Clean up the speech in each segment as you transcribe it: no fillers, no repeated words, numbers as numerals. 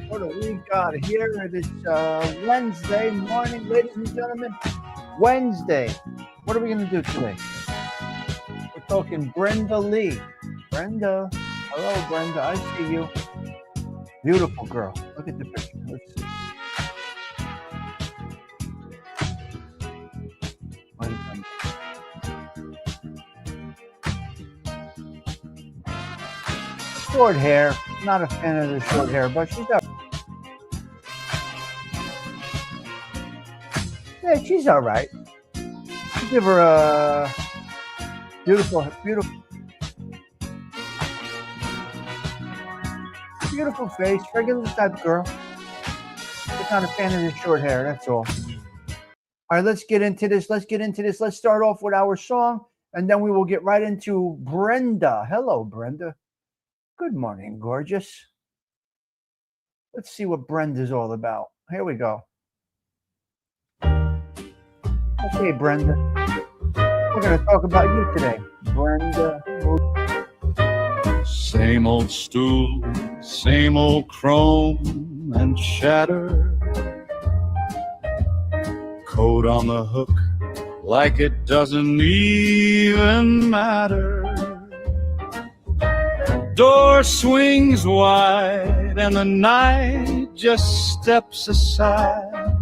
What do we got here? It is Wednesday morning, ladies and gentlemen. Wednesday. What are we going to do today? We're talking Brenda Lee. Brenda. Hello, Brenda. I see you. Beautiful girl. Look at the picture. Let's see. Short hair. Not a fan of the short hair, but she's got. Yeah, she's all right. Give her a beautiful face, regular type girl. just not a fan of the short hair. That's all. All right, let's get into this. Let's start off with our song, and then we will get right into Brenda. Hello, Brenda. Good morning, gorgeous. Let's see what Brenda's all about. Here we go. Okay, Brenda. We're going to talk about you today. Brenda. Same old stool, same old chrome and chatter. Code on the hook like it doesn't even matter. Door swings wide and the night just steps aside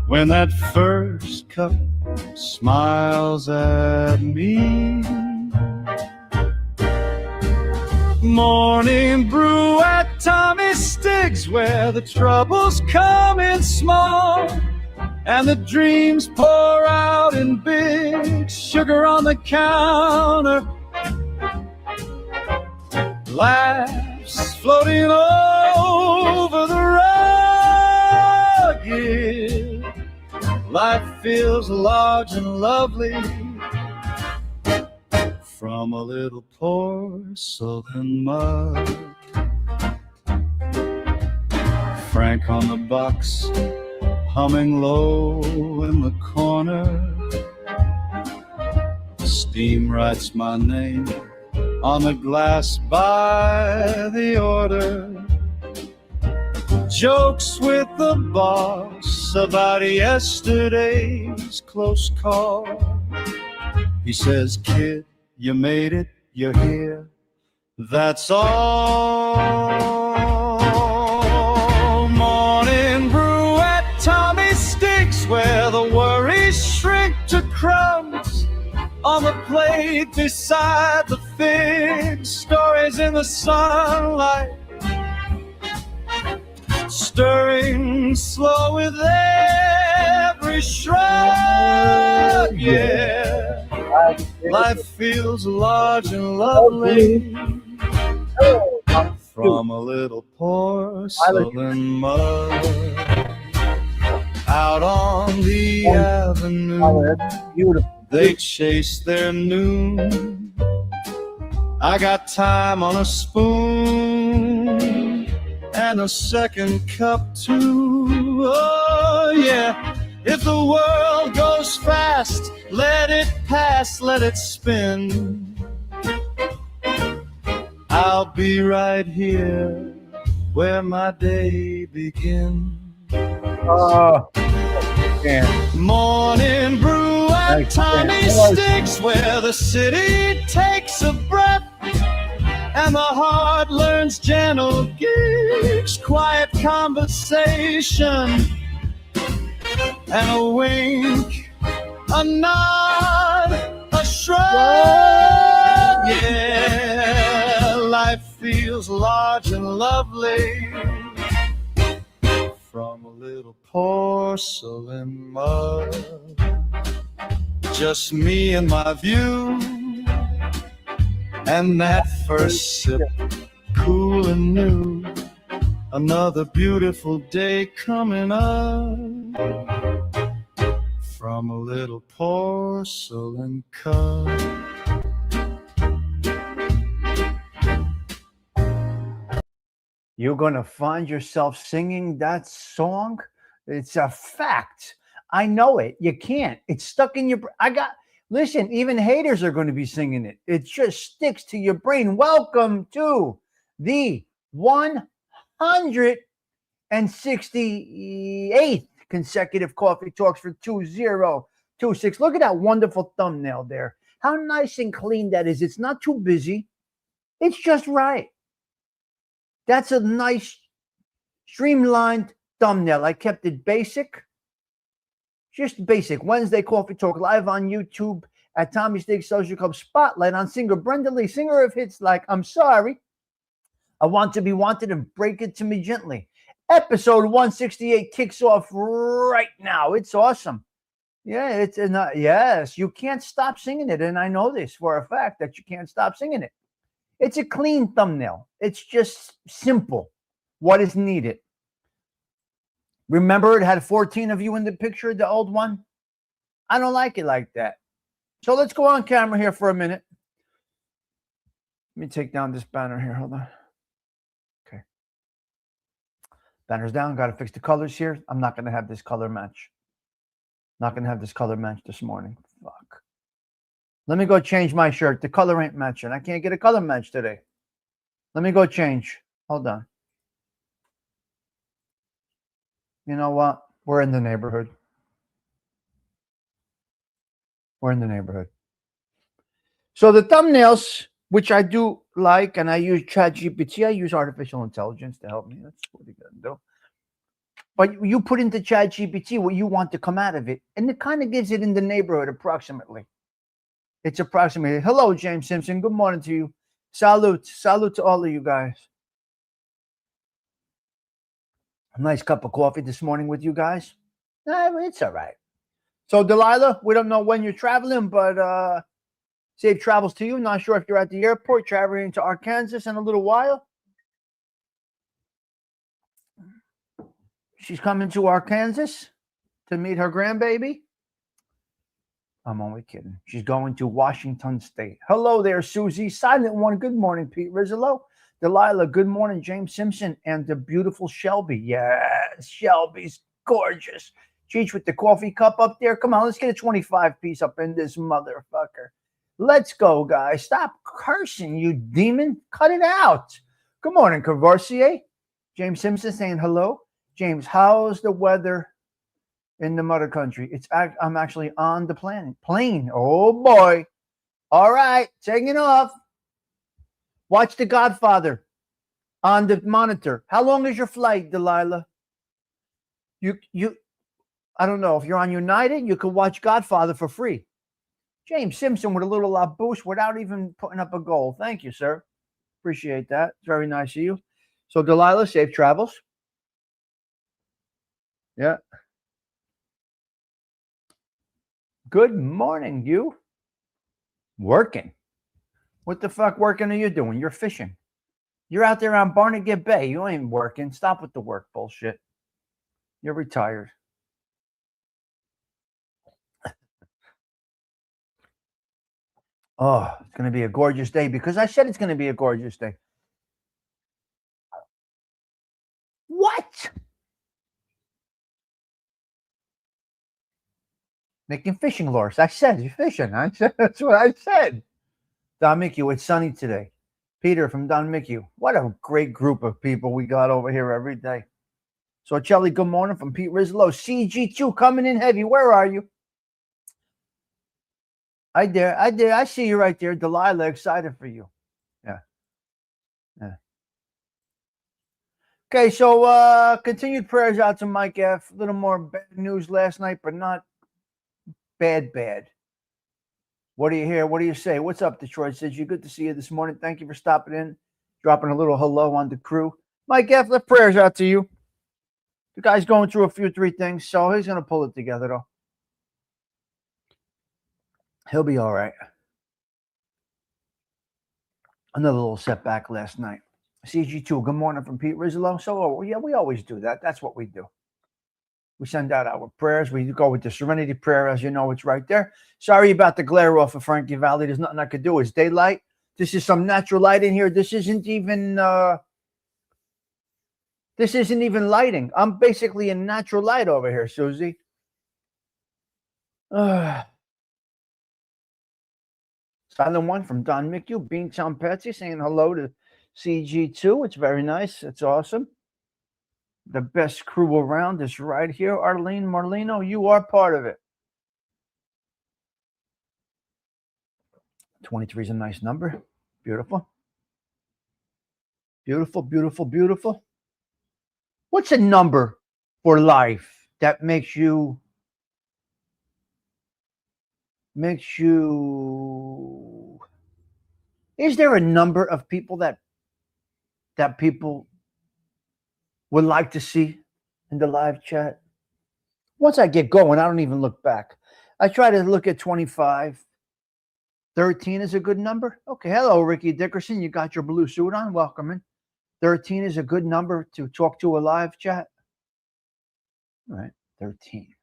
when that first cup smiles at me. Morning brew at Tommy Stigs, where the troubles come in small and the dreams pour out in big. Sugar on the counter, laughs floating over the rugged. Life feels large and lovely from a little porcelain mug. Frank on the box, humming low in the corner. Steam writes my name on the glass by the order. Jokes with the boss about yesterday's close call. He says, kid, you made it, you're here, that's all. Morning brew at Tommy Stigs, where the worries shrink to crumbs on the plate beside the figs. Stories in the sunlight, stirring slow with every shrug. Yeah, life feels large and lovely from a little porcelain mug. Out on the avenue, they chase their noon. I got time on a spoon and a second cup too. Oh yeah, if the world goes fast, let it pass, let it spin. I'll be right here where my day begins. Morning brew at Tommy Stigs, where the city takes a breath and the heart learns gentle gigs, quiet conversation and a wink, a nod, a shrug. Yeah, life feels large and lovely from a little porcelain mug. Just me and my view, and that first sip, cool and new. Another beautiful day coming up from a little porcelain cup. You're going to find yourself singing that song? It's a fact. I know it. You can't. It's stuck in your brain. Listen, even haters are going to be singing it. It just sticks to your brain. Welcome to the 168th consecutive Coffee Talks for 2026. Look at that wonderful thumbnail there. How nice and clean that is. It's not too busy. It's just right. That's a nice, streamlined thumbnail. I kept it basic. Just basic. Wednesday Coffee Talk live on YouTube at Tommy Stigs Social Club. Spotlight on singer Brenda Lee, singer of hits like I'm Sorry, I Want to Be Wanted, and Break It to Me Gently. Episode 168 kicks off right now. It's awesome. Yeah, yes, you can't stop singing it, and I know this for a fact that you can't stop singing it. It's a clean thumbnail. It's just simple. What is needed? Remember, it had 14 of you in the picture, the old one? I don't like it like that. So let's go on camera here for a minute. Let me take down this banner here. Hold on. Okay. Banner's down. Got to fix the colors here. I'm not going to have this color match. Not going to have this color match this morning. Fuck. Let me go change my shirt. The color ain't matching. I can't get a color match today. Let me go change. Hold on. You know what? We're in the neighborhood. We're in the neighborhood. So the thumbnails, which I do like, and I use ChatGPT. I use artificial intelligence to help me. That's what you're going to do. But you put into ChatGPT what you want to come out of it, and it kind of gives it in the neighborhood approximately. It's approximately. Hello, James Simpson. Good morning to you. Salute. Salute to all of you guys. A nice cup of coffee this morning with you guys. It's all right. So, Delilah, we don't know when you're traveling, but safe travels to you. Not sure if you're at the airport traveling to Arkansas in a little while. She's coming to Arkansas to meet her grandbaby. I'm only kidding. She's going to Washington State. Hello there, Susie. Silent One. Good morning, Pete Rizzolo. Delilah, good morning, James Simpson. And the beautiful Shelby. Yes, Shelby's gorgeous. Cheech with the coffee cup up there. Come on, let's get a 25-piece up in this motherfucker. Let's go, guys. Stop cursing, you demon. Cut it out. Good morning, Cavoursier. James Simpson saying hello. James, how's the weather in the mother country? I'm actually on the plane. Oh, boy. All right, taking off. Watch The Godfather on the monitor. How long is your flight, Delilah? I don't know. If you're on United, you can watch Godfather for free. James Simpson with a little boost without even putting up a goal. Thank you, sir. Appreciate that. It's very nice of you. So, Delilah, safe travels. Yeah. Good morning, you. Working. What the fuck working are you doing? You're fishing. You're out there on Barnegat Bay. You ain't working. Stop with the work bullshit. You're retired. Oh, it's going to be a gorgeous day because I said it's going to be a gorgeous day. What? Making fishing lures. I said you're fishing. That's what I said. Don Mickey, it's sunny today. Peter from Don Mickey. What a great group of people we got over here every day. So, Chelly, good morning from Pete Rizzolo. CG2 coming in heavy. Where are you? I dare. I see you right there. Delilah, excited for you. Yeah. Okay, so continued prayers out to Mike F. A little more bad news last night, but not bad. What do you hear? What do you say? What's up, Detroit? Says you good to see you this morning. Thank you for stopping in, dropping a little hello on the crew. Mike F., let prayers out to you. The guy's going through a few, 3 things, so he's going to pull it together, though. He'll be all right. Another little setback last night. CG2, good morning from Pete Rizzolo. So, yeah, we always do that. That's what we do. We send out our prayers. We go with the Serenity Prayer. As you know, it's right there. Sorry about the glare off of Frankie Valley. There's nothing I could do. It's daylight. This is some natural light in here. This isn't even lighting. I'm basically in natural light over here, Susie. Silent One from Don Mickey, Beantown Patsy saying hello to CG2. It's very nice. It's awesome. The best crew around is right here. Arlene Marlino, you are part of it. 23 is a nice number. Beautiful. Beautiful. What's a number for life that makes you is there a number of people that people would like to see in the live chat? Once I get going, I don't even look back. I try to look at 25. 13 is a good number. Okay, hello, Ricky Dickerson. You got your blue suit on. Welcome in. 13 is a good number to talk to a live chat. All right, 13.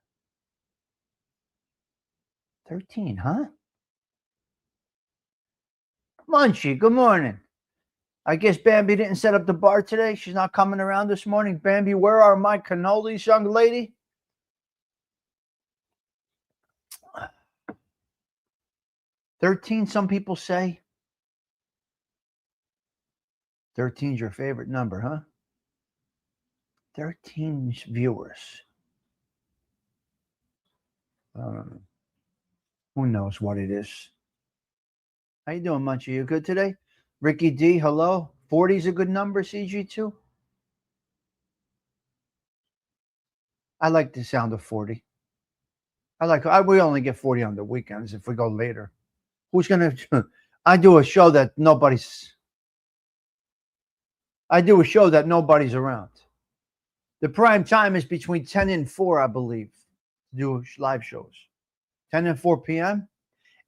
13, huh? Munchie, good morning. I guess Bambi didn't set up the bar today. She's not coming around this morning. Bambi, where are my cannolis, young lady? 13, some people say. 13's your favorite number, huh? 13 viewers. Who knows what it is? How you doing, Munchie? You good today? Ricky D, hello. 40's a good number, CG2. I like the sound of 40. We only get 40 on the weekends if we go later. Who's gonna? I do a show that nobody's around. The prime time is between 10 and 4, I believe, to do live shows. 10 and 4 p.m.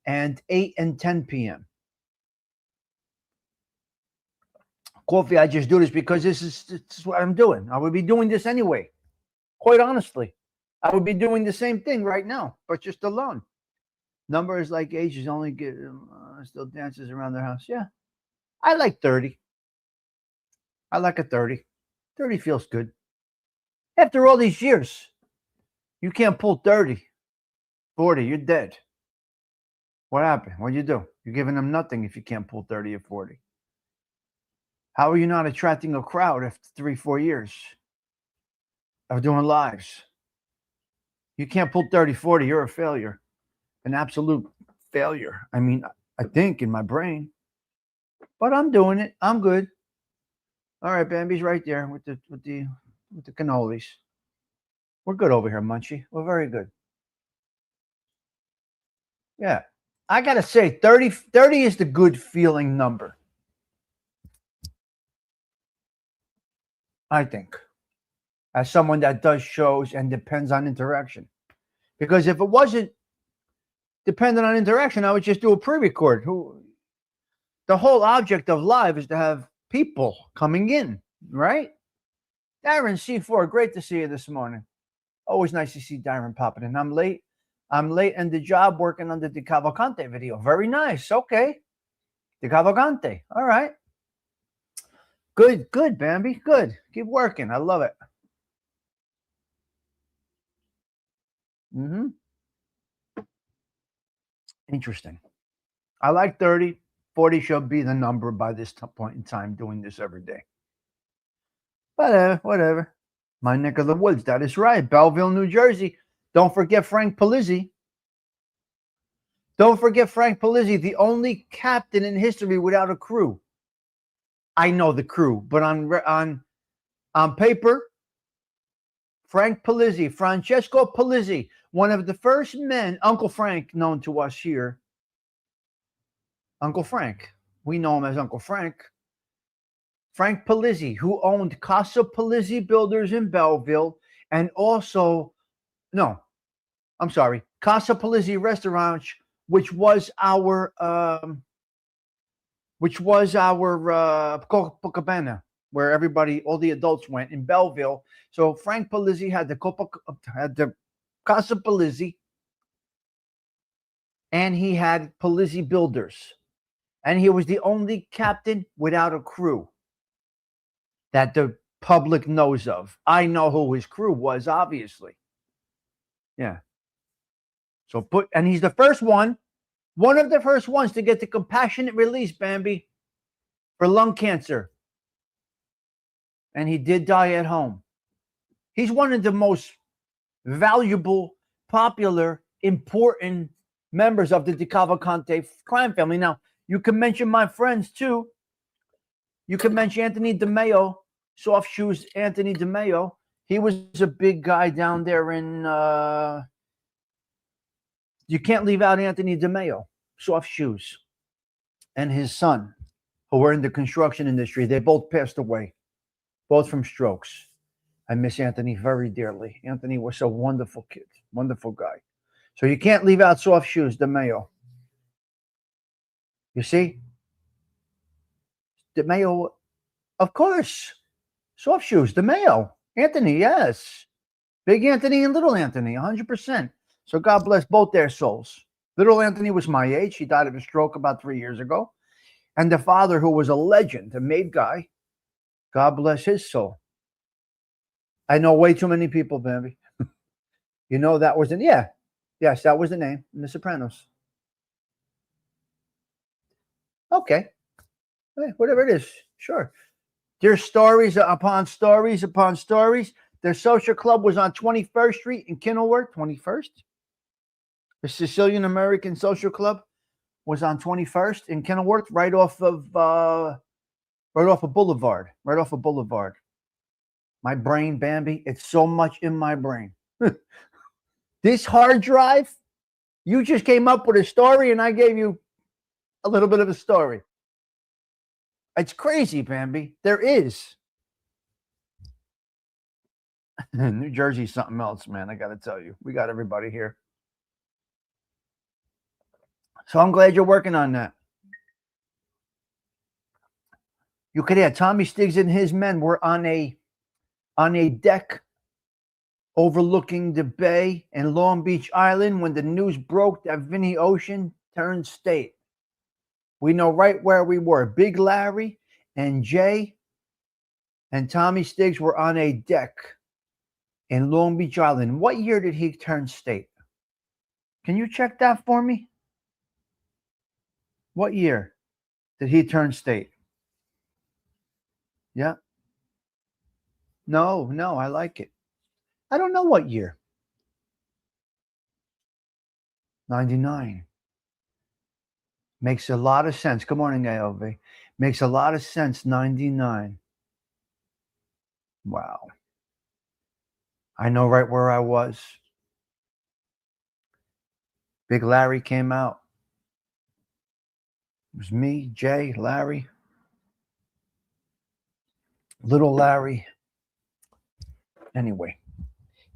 and 8 and 10 p.m. Kawfee, I just do this because this is what I'm doing. I would be doing this anyway. Quite honestly, I would be doing the same thing right now, but just alone. Numbers like ages only get still dances around their house. Yeah, I like 30. I like a 30. 30 feels good. After all these years, you can't pull 30. 40, you're dead. What happened? What'd you do? You're giving them nothing if you can't pull 30 or 40. How are you not attracting a crowd after 3-4 years of doing lives? You can't pull 30, 40, you're a failure. An absolute failure. I mean, I think in my brain. But I'm doing it. I'm good. All right, Bambi's right there with the cannolis. We're good over here, Munchie. We're very good. Yeah. I gotta say, 30 is the good feeling number. I think. As someone that does shows and depends on interaction. Because if it wasn't dependent on interaction, I would just do a pre-record. The whole object of live is to have people coming in, right? Darren C4, great to see you this morning. Always nice to see Darren popping in. I'm late in the job working on the Cavalcante video. Very nice. Okay. The Cavalcante. All right. Good, Bambi. Good. Keep working. I love it. Interesting. I like 30. 40 should be the number by this point in time doing this every day. But whatever. My neck of the woods. That is right. Belleville, New Jersey. Don't forget Frank Polizzi. Don't forget Frank Polizzi, the only captain in history without a crew. I know the crew, but on paper, Frank Polizzi, Francesco Polizzi, one of the first men, Uncle Frank, known to us here. Uncle Frank. We know him as Uncle Frank. Frank Polizzi, who owned Casa Polizzi Builders in Belleville, and also, Casa Polizzi Restaurant, which was our Copacabana, where all the adults went in Belleville. So Frank Polizzi had the Casa Polizzi, and he had Polizzi Builders, and he was the only captain without a crew that the public knows of. I know who his crew was, obviously. Yeah. So and he's the first one of the first ones to get the compassionate release, Bambi, for lung cancer. And he did die at home. He's one of the most valuable, popular, important members of the Cavalcante crime family. Now, you can mention my friends too. You can mention Anthony DeMeo, Soft Shoes Anthony DeMeo. He was a big guy down there in you can't leave out Anthony DeMeo, Soft Shoes, and his son, who were in the construction industry. They both passed away, both from strokes. I miss Anthony very dearly. Anthony was a wonderful kid, wonderful guy. So you can't leave out Soft Shoes DeMeo. You see? DeMeo, of course. Soft Shoes DeMeo. Anthony, yes. Big Anthony and Little Anthony, 100%. So God bless both their souls. Little Anthony was my age. He died of a stroke about 3 years ago. And the father, who was a legend, a made guy, God bless his soul. I know way too many people, baby. You know that was yes, that was the name in The Sopranos. Okay. Whatever it is, sure. There's stories upon stories upon stories. Their social club was on 21st Street in Kenilworth, 21st. The Sicilian American Social Club was on 21st in Kenilworth, right off of Boulevard. Right off of Boulevard. My brain, Bambi, it's so much in my brain. This hard drive, you just came up with a story and I gave you a little bit of a story. It's crazy, Bambi. There is. New Jersey's something else, man. I got to tell you. We got everybody here. So I'm glad you're working on that. You could add Tommy Stigs and his men were on a deck overlooking the bay in Long Beach Island when the news broke that Vinny Ocean turned state. We know right where we were. Big Larry and Jay and Tommy Stigs were on a deck in Long Beach Island. What year did he turn state? Can you check that for me? What year did he turn state? Yeah. No, I like it. I don't know what year. 99. Makes a lot of sense. Good morning, AOV. Makes a lot of sense. 99. Wow. I know right where I was. Big Larry came out. It was me, Jay, Larry, Little Larry. Anyway,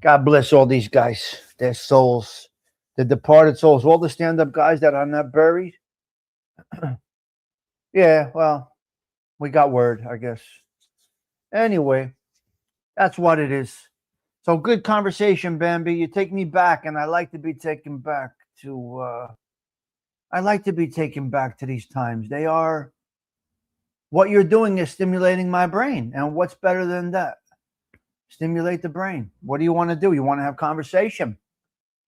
God bless all these guys, their souls, the departed souls, all the stand-up guys that are not buried. Yeah, well, we got word, I guess. Anyway, that's what it is. So good conversation, Bambi. You take me back, and I like to be taken back to these times. They are, what you're doing is stimulating my brain. And what's better than that? Stimulate the brain. What do you want to do? You want to have conversation.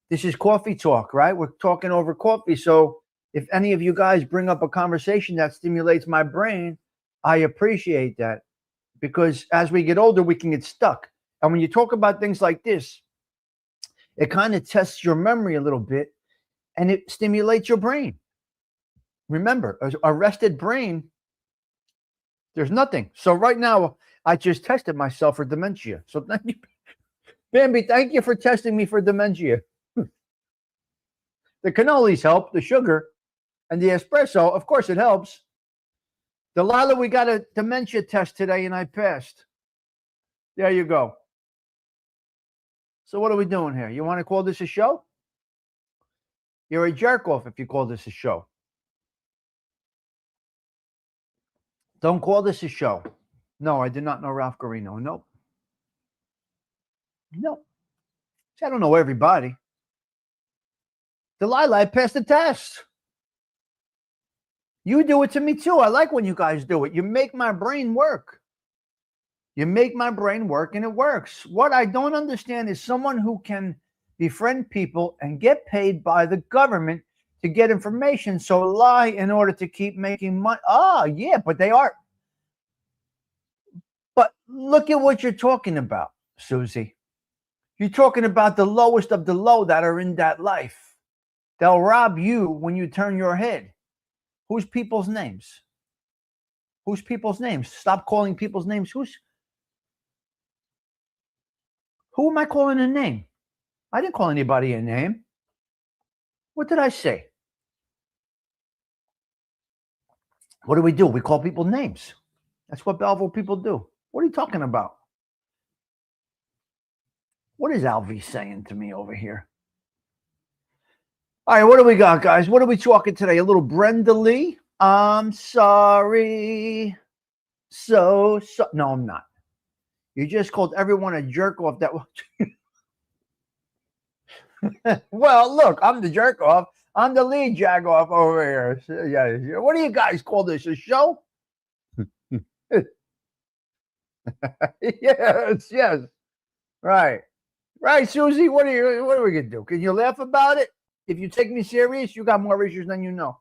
This is coffee talk, right? We're talking over coffee. So if any of you guys bring up a conversation that stimulates my brain, I appreciate that, because as we get older, we can get stuck. And when you talk about things like this, it kind of tests your memory a little bit and it stimulates your brain. Remember, a rested brain, there's nothing. So right now, I just tested myself for dementia. So thank you, Bambi. Thank you for testing me for dementia. The cannolis help, the sugar, and the espresso. Of course, it helps. Delilah, we got a dementia test today, and I passed. There you go. So what are we doing here? You want to call this a show? You're a jerk off if you call this a show. Don't call this a show. No, I did not know Ralph Garino. Nope. Nope. See, I don't know everybody. Delilah, I passed the test. You do it to me too. I like when you guys do it. You make my brain work. You make my brain work, and it works. What I don't understand is someone who can befriend people and get paid by the government to get information, so lie in order to keep making money. Oh, yeah, but they are. But look at what you're talking about, Susie. You're talking about the lowest of the low that are in that life. They'll rob you when you turn your head. Whose people's names? Whose people's names? Stop calling people's names. Who am I calling a name? I didn't call anybody a name. What did I say? What do? We call people names. That's what Belleville people do. What are you talking about? What is Alvy saying to me over here? All right, what do we got, guys? What are we talking today? A little Brenda Lee? I'm sorry. So. No, I'm not. You just called everyone a jerk off that. Well, look, I'm the jerk off. I'm the lead jag off over here. So, yeah. What do you guys call this? A show? Yes. Right. Right, Susie. What are we gonna do? Can you laugh about it? If you take me serious, you got more issues than you know.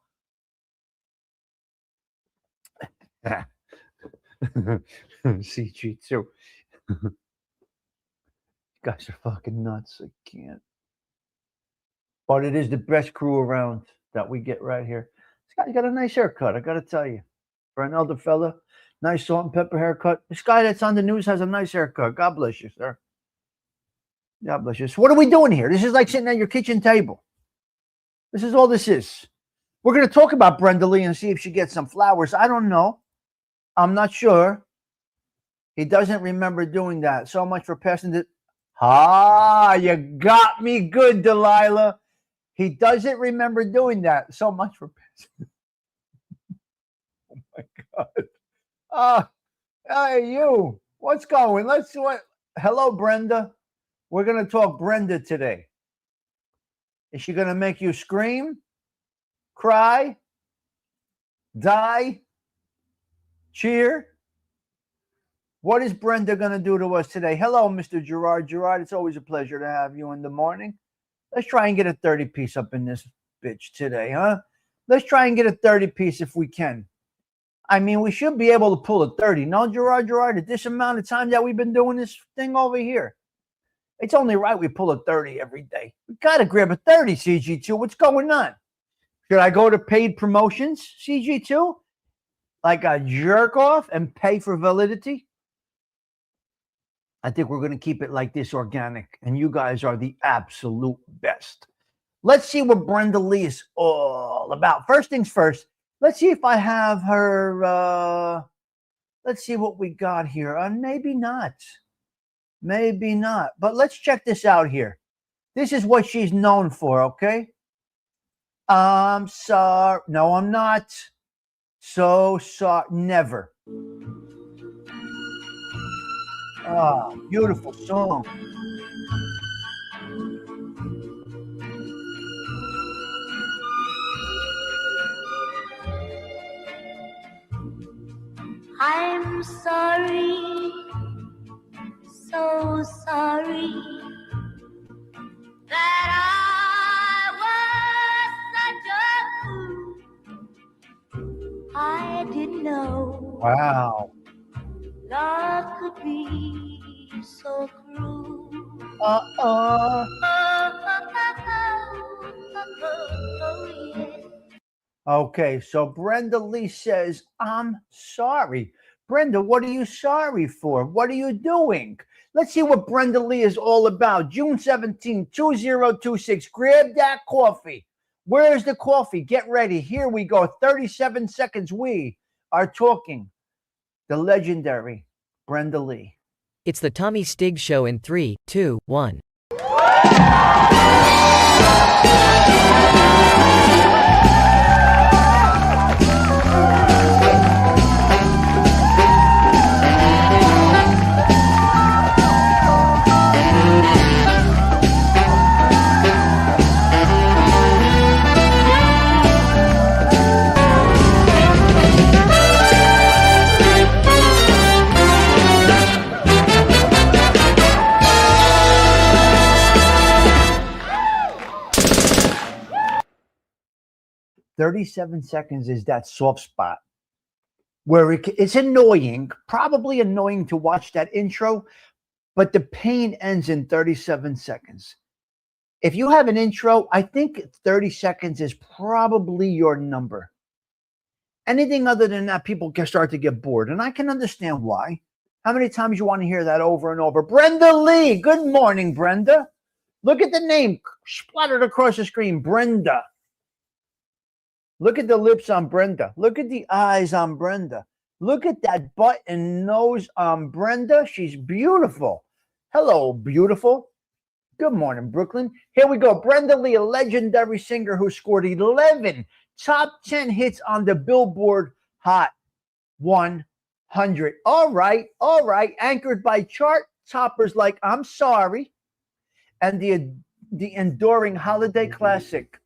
CG2. You guys are fucking nuts. I can't. But it is the best crew around that we get right here. This guy's got a nice haircut, I gotta tell you. For an elder fella, nice salt and pepper haircut. This guy that's on the news has a nice haircut. God bless you, sir. God bless you. So what are we doing here? This is like sitting at your kitchen table. This is all this is. We're going to talk about Brenda Lee and see if she gets some flowers. I don't know. I'm not sure. He doesn't remember doing that. So much for passing it. Ah, you got me good, Delilah. He doesn't remember doing that. So much for passing. Oh my God. Hey, you. What's going? Hello, Brenda. We're going to talk Brenda today. Is she going to make you scream, cry, die, cheer? What is Brenda going to do to us today? Hello, Mr. Gerard. Gerard, it's always a pleasure to have you in the morning. Let's try and get a 30-piece up in this bitch today, huh? Let's try and get a 30-piece if we can. I mean, we should be able to pull a 30. No, Gerard, at this amount of time that we've been doing this thing over here, it's only right we pull a 30 every day. We got to grab a 30, CG2. What's going on? Should I go to paid promotions, CG2? Like a jerk off and pay for validity? I think we're going to keep it like this, organic. And you guys are the absolute best. Let's see what Brenda Lee is all about. First things first, let's see if I have her. Let's see what we got here. Maybe not. Maybe not. But let's check this out here. This is what she's known for, okay? I'm sorry. No, I'm not. So sorry. Never. Ah, beautiful song. I'm sorry, so sorry that I was such a fool. I didn't know. Wow. Love could be so cruel. Yeah. Okay, so Brenda Lee says, I'm sorry. Brenda, what are you sorry for? What are you doing? Let's see what Brenda Lee is all about. June 17, 2026. Grab that coffee. Where's the coffee? Get ready. Here we go. 37 seconds. We are talking the legendary Brenda Lee. It's the Tommy Stigs Show in 3, 2, 1. "37 seconds is that soft spot where it's annoying, probably annoying to watch that intro, but the pain ends in 37 seconds. If you have an intro, I think 30 seconds is probably your number. Anything other than that, people can start to get bored, and I can understand why. How many times you want to hear that over and over? Brenda Lee. Good morning, Brenda. Look at the name splattered across the screen, Brenda. Look at the lips on Brenda. Look at the eyes on Brenda. Look at that butt and nose on Brenda. She's beautiful. Hello, beautiful. Good morning, Brooklyn. Here we go. Brenda Lee, a legendary singer who scored 11 top 10 hits on the Billboard Hot 100. All right. Anchored by chart toppers like I'm Sorry and the the enduring holiday classic.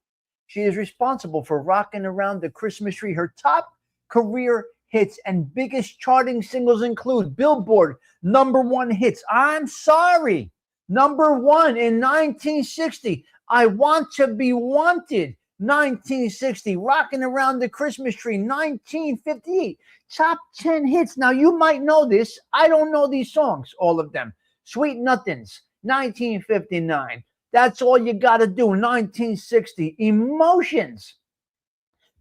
She is responsible for rocking around the Christmas tree. Her top career hits and biggest charting singles include Billboard #1 hits. I'm Sorry, #1 in 1960. I Want to Be Wanted, 1960. Rocking Around the Christmas Tree, 1958. Top 10 hits. Now, you might know this. I don't know these songs, all of them. Sweet Nothings, 1959. That's All You Gotta Do, 1960. Emotions,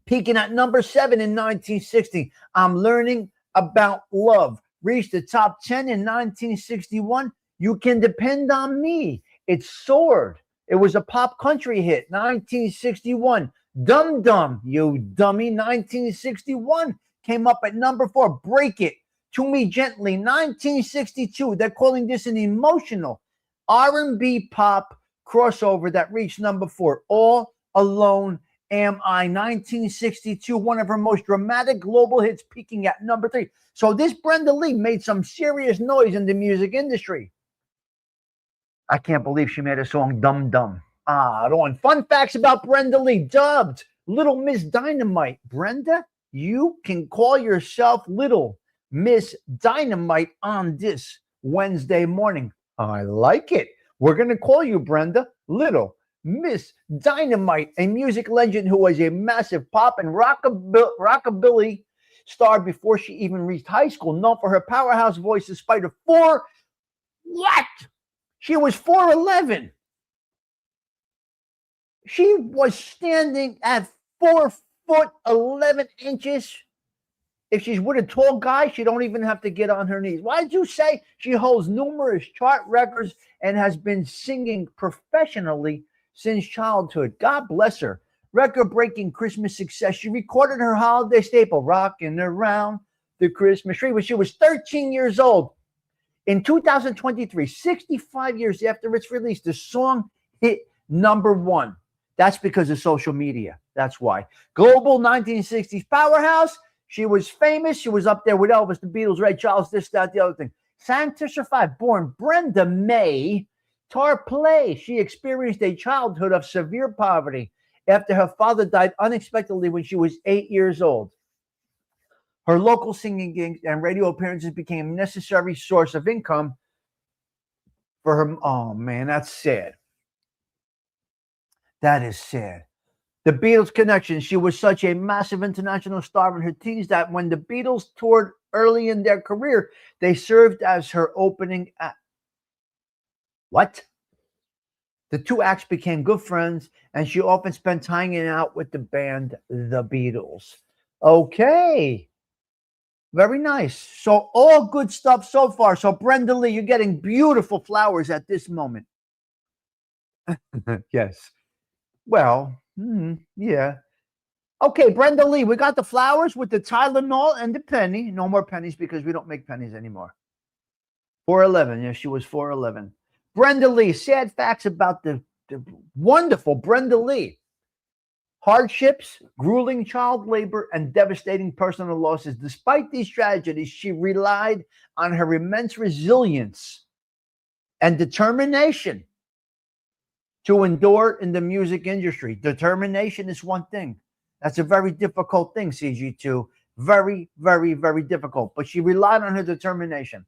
peaking at #7 in 1960. I'm Learning About Love reached the top 10 in 1961. You Can Depend on Me, it soared. It was a pop country hit, 1961. Dum Dum, You Dummy, 1961. Came up at #4. Break It, To Me Gently, 1962. They're calling this an emotional R&B pop crossover that reached #4. All Alone Am I, 1962. One of her most dramatic global hits, peaking at #3. So this Brenda Lee made some serious noise in the music industry. I can't believe she made a song Dum Dum. On fun facts about Brenda Lee, dubbed Little Miss Dynamite. Brenda, you can call yourself Little Miss Dynamite on this Wednesday morning. I like it. We're going to call you, Brenda, Little Miss Dynamite, a music legend who was a massive pop and rockabilly star before she even reached high school, known for her powerhouse voice despite her She was 4'11". She was standing at 4'11". If she's with a tall guy, she don't even have to get on her knees. Why did you say she holds numerous chart records and has been singing professionally since childhood? God bless her. Record-breaking Christmas success. She recorded her holiday staple, Rockin' Around the Christmas Tree, when she was 13 years old. In 2023, 65 years after its release, the song hit #1. That's because of social media. That's why. Global 1960s powerhouse. She was famous. She was up there with Elvis, the Beatles, Ray Charles, this, that, the other thing. Sang to survive. Born Brenda May Tarplay. She experienced a childhood of severe poverty after her father died unexpectedly when she was 8 years old. Her local singing gigs and radio appearances became a necessary source of income for her. Oh, man, that's sad. That is sad. The Beatles connection. She was such a massive international star in her teens that when the Beatles toured early in their career, they served as her opening act. What? The two acts became good friends, and she often spent hanging out with the band, the Beatles. Okay. Very nice. So all good stuff so far. So Brenda Lee, you're getting beautiful flowers at this moment. Yes. Well, yeah. Okay, Brenda Lee, we got the flowers with the Tylenol and the penny. No more pennies because we don't make pennies anymore. 4'11". Yeah, she was 4'11". Brenda Lee, sad facts about the wonderful Brenda Lee. Hardships, grueling child labor, and devastating personal losses. Despite these tragedies, she relied on her immense resilience and determination to endure in the music industry. Determination is one thing. That's a very difficult thing, CG2. Very, very, very difficult. But she relied on her determination.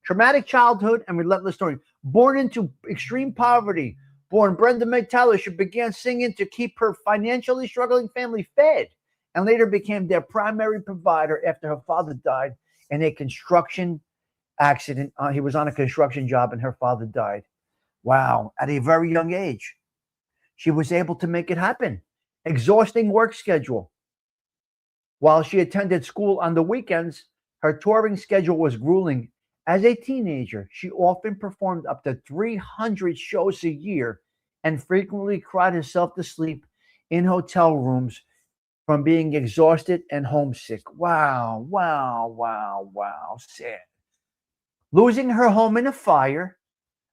Traumatic childhood and relentless story. Born into extreme poverty. Born Brenda May Tyler, she began singing to keep her financially struggling family fed and later became their primary provider after her father died in a construction accident. He was on a construction job and her father died. Wow. At a very young age, she was able to make it happen. Exhausting work schedule. While she attended school on the weekends, her touring schedule was grueling. As a teenager, she often performed up to 300 shows a year and frequently cried herself to sleep in hotel rooms from being exhausted and homesick. Wow, wow, wow, wow. Sad. Losing her home in a fire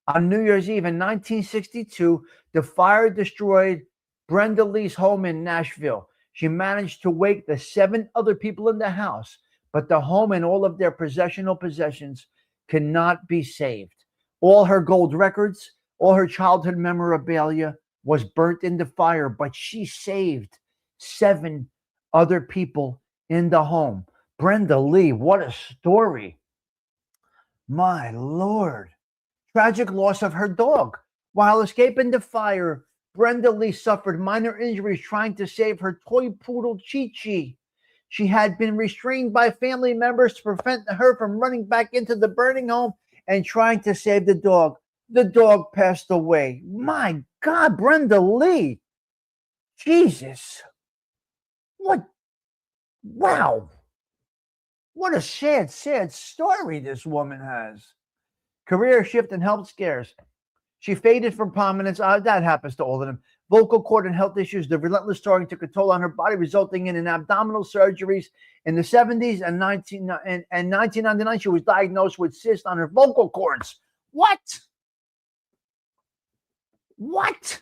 on New Year's Eve in 1962, the fire destroyed Brenda Lee's home in Nashville. She managed to wake the 7 other people in the house, but the home and all of their possessions cannot be saved. All her gold records, All her childhood memorabilia was burnt in the fire, but she saved 7 other people in the home. Brenda Lee, what a story. My Lord. Tragic loss of her dog. While escaping the fire, Brenda Lee suffered minor injuries trying to save her toy poodle Chi Chi. She had been restrained by family members to prevent her from running back into the burning home and trying to save the dog. The dog passed away. My God, Brenda Lee. Jesus. What? Wow. What a sad, sad story this woman has. Career shift and health scares. She faded from prominence. That happens to all of them. Vocal cord and health issues. The relentless scarring took a toll on her body, resulting in an abdominal surgeries in the 70s and 1999. She was diagnosed with cysts on her vocal cords. What? What?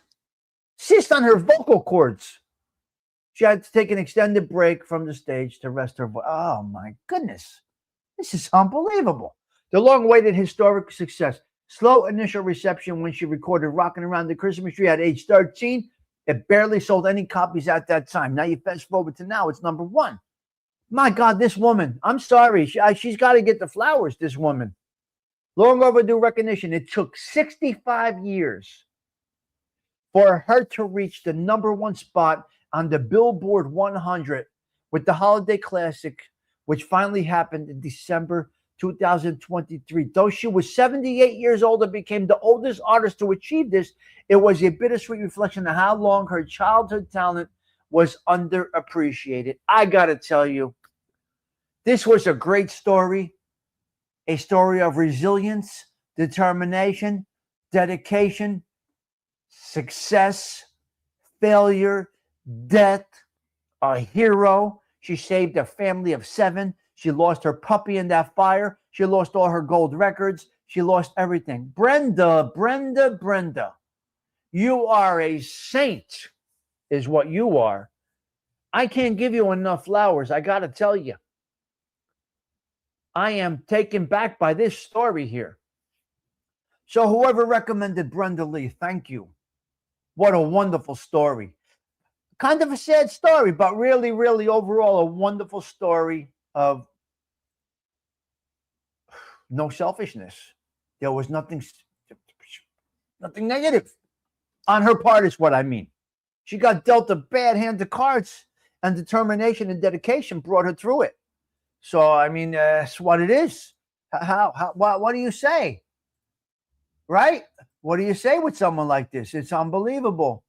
Cyst on her vocal cords. She had to take an extended break from the stage to rest her voice. Oh my goodness. This is unbelievable. The long-awaited historic success. Slow initial reception when she recorded Rockin' Around the Christmas Tree at age 13. It barely sold any copies at that time. Now you fast forward to now, it's number 1. My God, this woman, I'm sorry. She's got to get the flowers, this woman. Long overdue recognition. It took 65 years for her to reach the number 1 spot on the Billboard 100 with the Holiday Classic, which finally happened in December 2023. Though she was 78 years old and became the oldest artist to achieve this, it was a bittersweet reflection of how long her childhood talent was underappreciated. I got to tell you, this was a great story, a story of resilience, determination, dedication, success, failure, death, a hero. She saved a family of 7. She lost her puppy in that fire. She lost all her gold records. She lost everything. Brenda, you are a saint, is what you are. I can't give you enough flowers. I got to tell you. I am taken back by this story here. So whoever recommended Brenda Lee, thank you. What a wonderful story. Kind of a sad story, but really, really overall a wonderful story of no selfishness. There was nothing negative on her part is what I mean. She got dealt a bad hand of cards, and determination and dedication brought her through it. So, I mean, that's what it is. What do you say? Right? What do you say with someone like this? It's unbelievable.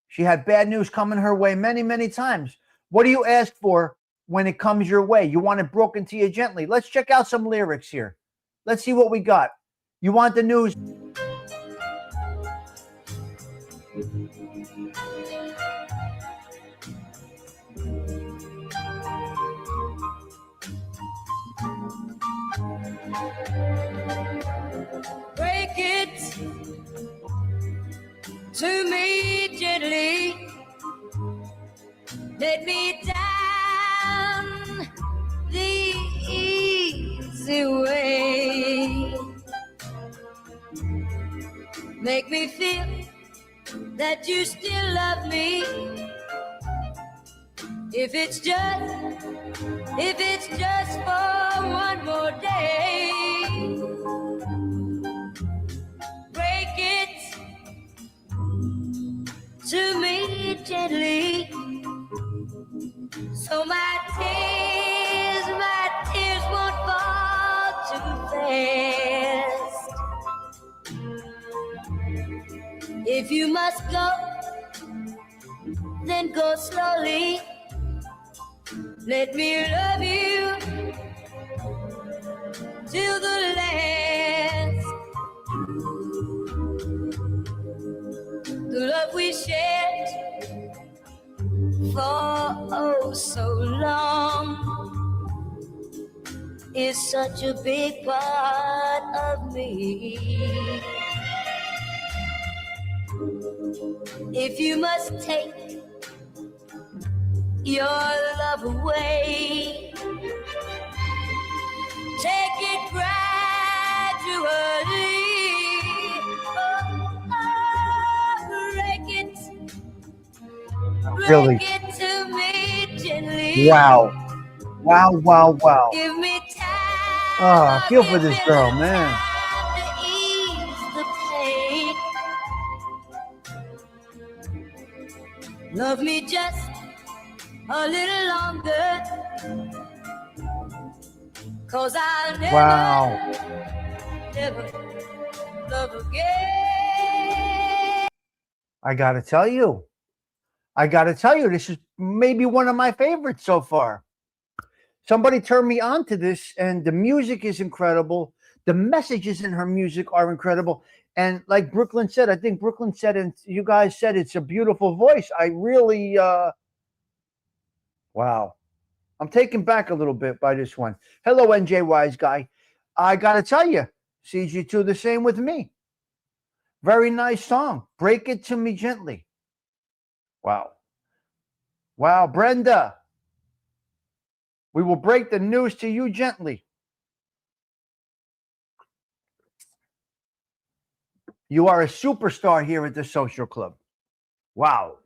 She had bad news coming her way many, many times. What do you ask for when it comes your way? You want it broken to you gently. Let's check out some lyrics here. Let's see what we got. You want the news? Break it to me gently. Let me down the easy way. Make me feel that you still love me. If it's just for one more day. Break it to me gently, so my tears won't fall too fast. If you must go, then go slowly. Let me love you till the last. The love we shared for oh so long is such a big part of me. If you must take your love away, take it gradually. Really. Break it to me gently. Wow. Wow, wow, wow. Give me time. Oh, I feel for give this me girl, the man. time to ease the pain. Love me just a little longer. 'Cause I'll never, Wow. never love again. I gotta tell you, this is maybe one of my favorites so far. Somebody turned me on to this, and the music is incredible. The messages in her music are incredible. And like Brooklyn said, I think Brooklyn said, and you guys said, it's a beautiful voice. I really, wow. I'm taken back a little bit by this one. Hello, NJ Wise Guy. I gotta tell you, CG2, the same with me. Very nice song. Break It to Me Gently. Wow. Wow, Brenda. We will break the news to you gently. You are a superstar here at the Social Club. Wow.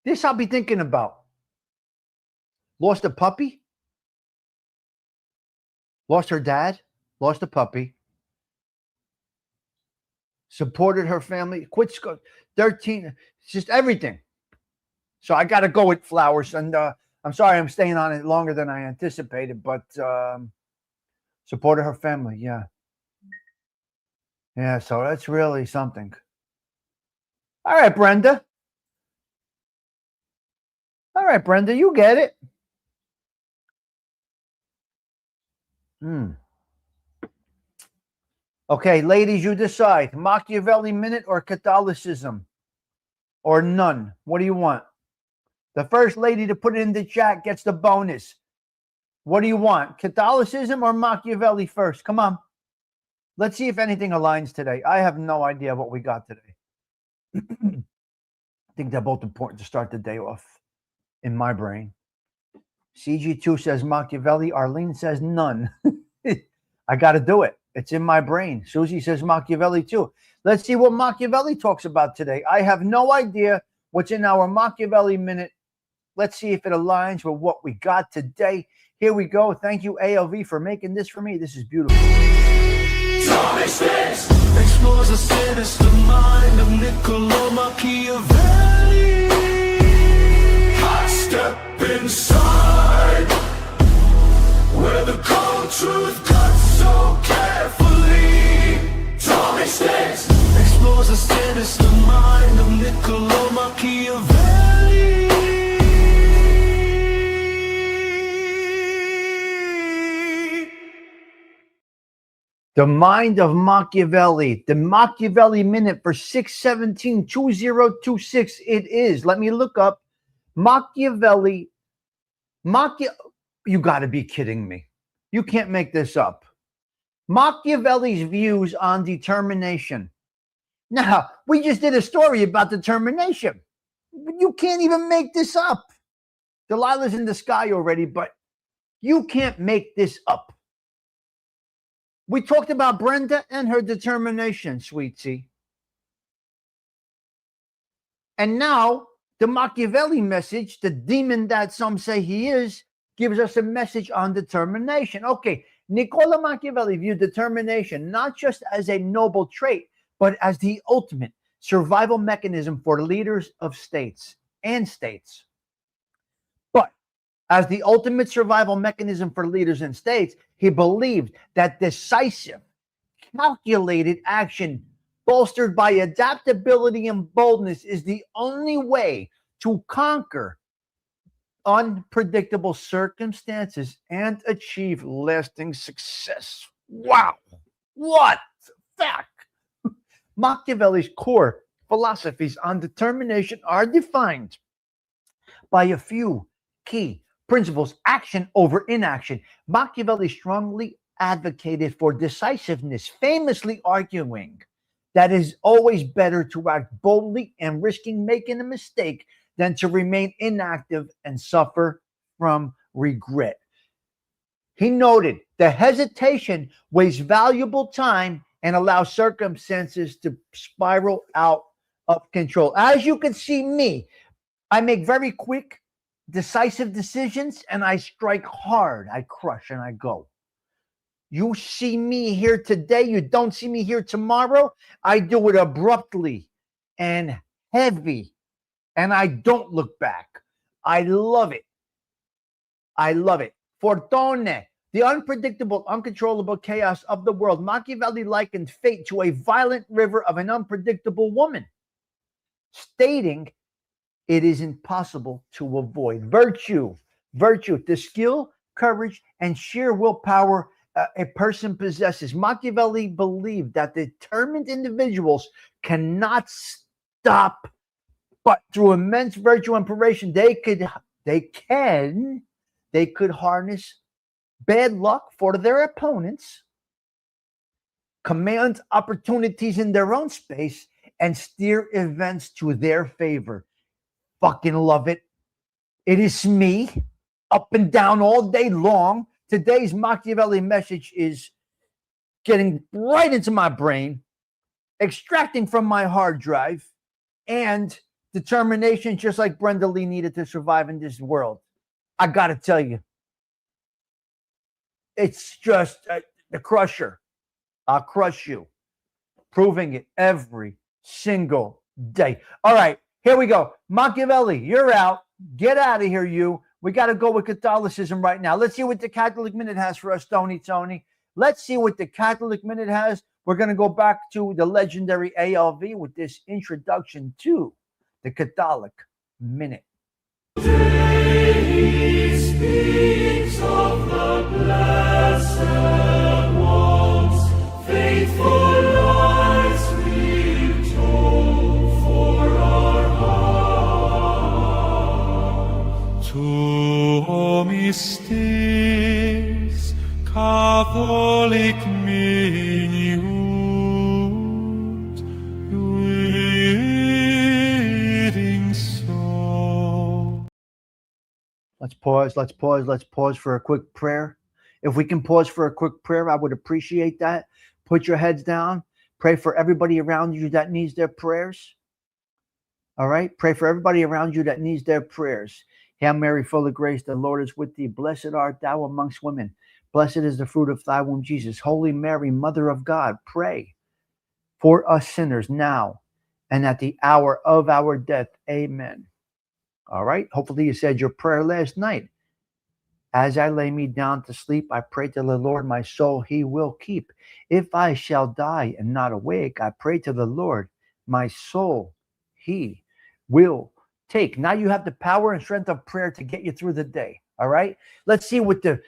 This I'll be thinking about. Lost a puppy. Lost her dad. Lost a puppy. Supported her family. Quit school. 13. It's just everything. So I got to go with flowers. And I'm sorry I'm staying on it longer than I anticipated. But supported her family. Yeah. Yeah, so that's really something. All right, Brenda. All right, Brenda, you get it. Okay, ladies, you decide. Machiavelli minute or Catholicism? Or none? What do you want? The first lady to put it in the chat gets the bonus. What do you want? Catholicism or Machiavelli first? Come on. Let's see if anything aligns today. I have no idea what we got today. I think they're both important to start the day off in my brain. CG2 says Machiavelli. Arlene says none. I got to do it. It's in my brain. Susie says Machiavelli too. Let's see what Machiavelli talks about today. I have no idea what's in our Machiavelli minute. Let's see if it aligns with what we got today. Here we go. Thank you, ALV, for making this for me. This is beautiful. Tommy Stigs explores the sinister mind of Niccolo Machiavelli. I step inside where the cold truth cuts so carefully. Tommy Stigs explores the sinister mind of Niccolo Machiavelli. The mind of Machiavelli. The Machiavelli minute for 6/17/2026. It is. Let me look up Machiavelli. You got to be kidding me. You can't make this up. Machiavelli's views on determination. Now, we just did a story about determination. You can't even make this up. Delilah's in the sky already, but you can't make this up. We talked about Brenda and her determination, sweetie. And now the Machiavelli message, the demon that some say he is, gives us a message on determination. Okay, Niccolo Machiavelli viewed determination not just as a noble trait, but as the ultimate survival mechanism for leaders of states and states. But as the ultimate survival mechanism for leaders and states, he believed that decisive, calculated action bolstered by adaptability and boldness is the only way to conquer unpredictable circumstances and achieve lasting success. Wow. What fact? Machiavelli's core philosophies on determination are defined by a few key principles: action over inaction. Machiavelli strongly advocated for decisiveness, famously arguing that it is always better to act boldly and risking making a mistake than to remain inactive and suffer from regret. He noted the hesitation wastes valuable time and allows circumstances to spiral out of control. As you can see me I make very quick, decisive decisions, and I strike hard. I crush and I go. You see me here today, you don't see me here tomorrow. I do it abruptly and heavy, and I don't look back. I love it. I love it. Fortune, the unpredictable, uncontrollable chaos of the world. Machiavelli likened fate to a violent river of an unpredictable woman, stating it is impossible to avoid. Virtue, the skill, courage, and sheer willpower a person possesses. Machiavelli believed that determined individuals cannot stop, but through immense virtue and preparation, they could harness bad luck for their opponents, command opportunities in their own space, and steer events to their favor. Fucking love it. It is me, up and down all day long. Today's Machiavelli message is getting right into my brain, extracting from my hard drive, and determination, just like Brenda Lee needed to survive in this world. I got to tell you, it's just the crusher. I'll crush you. Proving it every single day. All right, here we go. Machiavelli, you're out. Get out of here, you. We got to go with Catholicism right now. Let's see what the Catholic Minute has for us, Tony. Let's see what the Catholic Minute has. We're going to go back to the legendary ALV with this introduction to the Catholic Minute. He speaks of the blessed ones, faithful lives we've told for our heart. To Stigs, Catholic Minute, reading so. Let's pause for a quick prayer. If we can pause for a quick prayer, I would appreciate that. Put your heads down. Pray for everybody around you that needs their prayers. All right? Pray for everybody around you that needs their prayers. Hail Mary, full of grace, the Lord is with thee. Blessed art thou amongst women. Blessed is the fruit of thy womb, Jesus. Holy Mary, Mother of God, pray for us sinners now and at the hour of our death. Amen. All right. Hopefully you said your prayer last night. As I lay me down to sleep, I pray to the Lord, my soul he will keep. If I shall die and not awake, I pray to the Lord, my soul he will take. Now you have the power and strength of prayer to get you through the day. All right. Let's see what the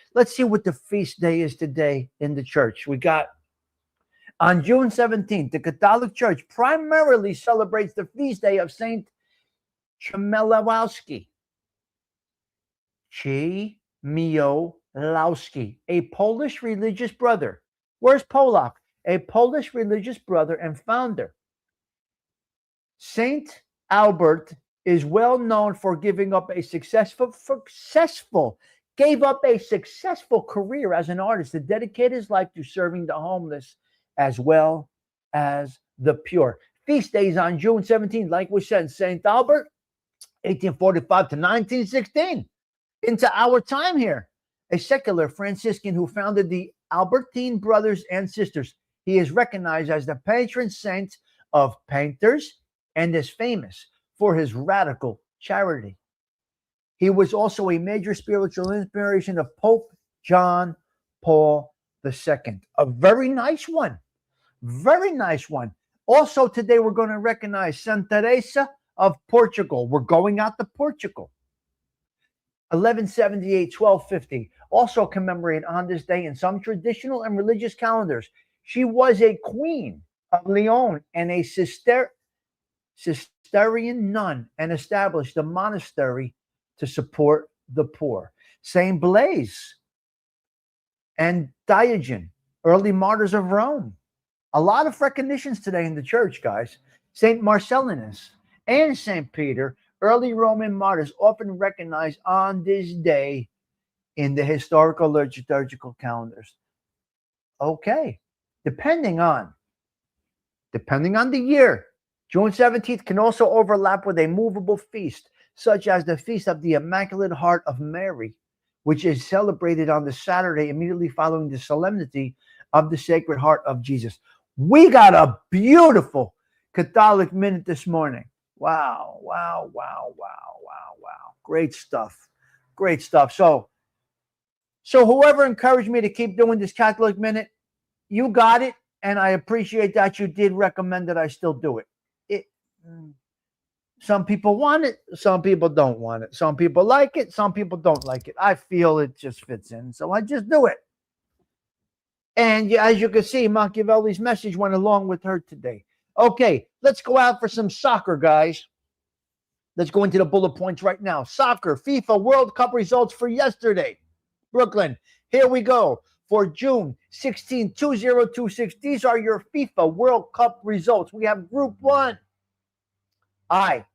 feast day is today in the church. We got on June 17th, the Catholic Church primarily celebrates the feast day of Saint Chmielowski, a Polish religious brother. Where's Polak? A Polish religious brother and founder. Saint Albert is well known for giving up a successful career as an artist to dedicate his life to serving the homeless as well as the pure. Feast days on June 17th, like we said, Saint Albert, 1845 to 1916, into our time here. A secular Franciscan who founded the Albertine Brothers and Sisters. He is recognized as the patron saint of painters and is famous for his radical charity. He was also a major spiritual inspiration of Pope John Paul II. A very nice one. Very nice one. Also today we're going to recognize Santa Teresa of Portugal. We're going out to Portugal. 1178, 1250. Also commemorated on this day in some traditional and religious calendars. She was a queen of Leon and a Cistercian nun and established a monastery to support the poor. Saint Blaise and Diogen, early martyrs of Rome. A lot of recognitions today in the church, guys. Saint Marcellinus and Saint Peter, early Roman martyrs, often recognized on this day in the historical liturgical calendars. Okay, depending on the year, June 17th can also overlap with a movable feast such as the Feast of the Immaculate Heart of Mary, which is celebrated on the Saturday immediately following the solemnity of the Sacred Heart of Jesus. We got a beautiful Catholic Minute this morning. Wow, wow, wow, wow, wow, wow. Great stuff. Great stuff. So whoever encouraged me to keep doing this Catholic Minute, you got it, and I appreciate that you did recommend that I still do it. Some people want it, some people don't want it. Some people like it, some people don't like it. I feel it just fits in, so I just do it. And as you can see, Machiavelli's message went along with her today. Okay, let's go out for some soccer, guys. Let's go into the bullet points right now. Soccer, FIFA World Cup results for yesterday. Brooklyn, here we go. For June 16, 2026, these are your FIFA World Cup results. We have Group 1. I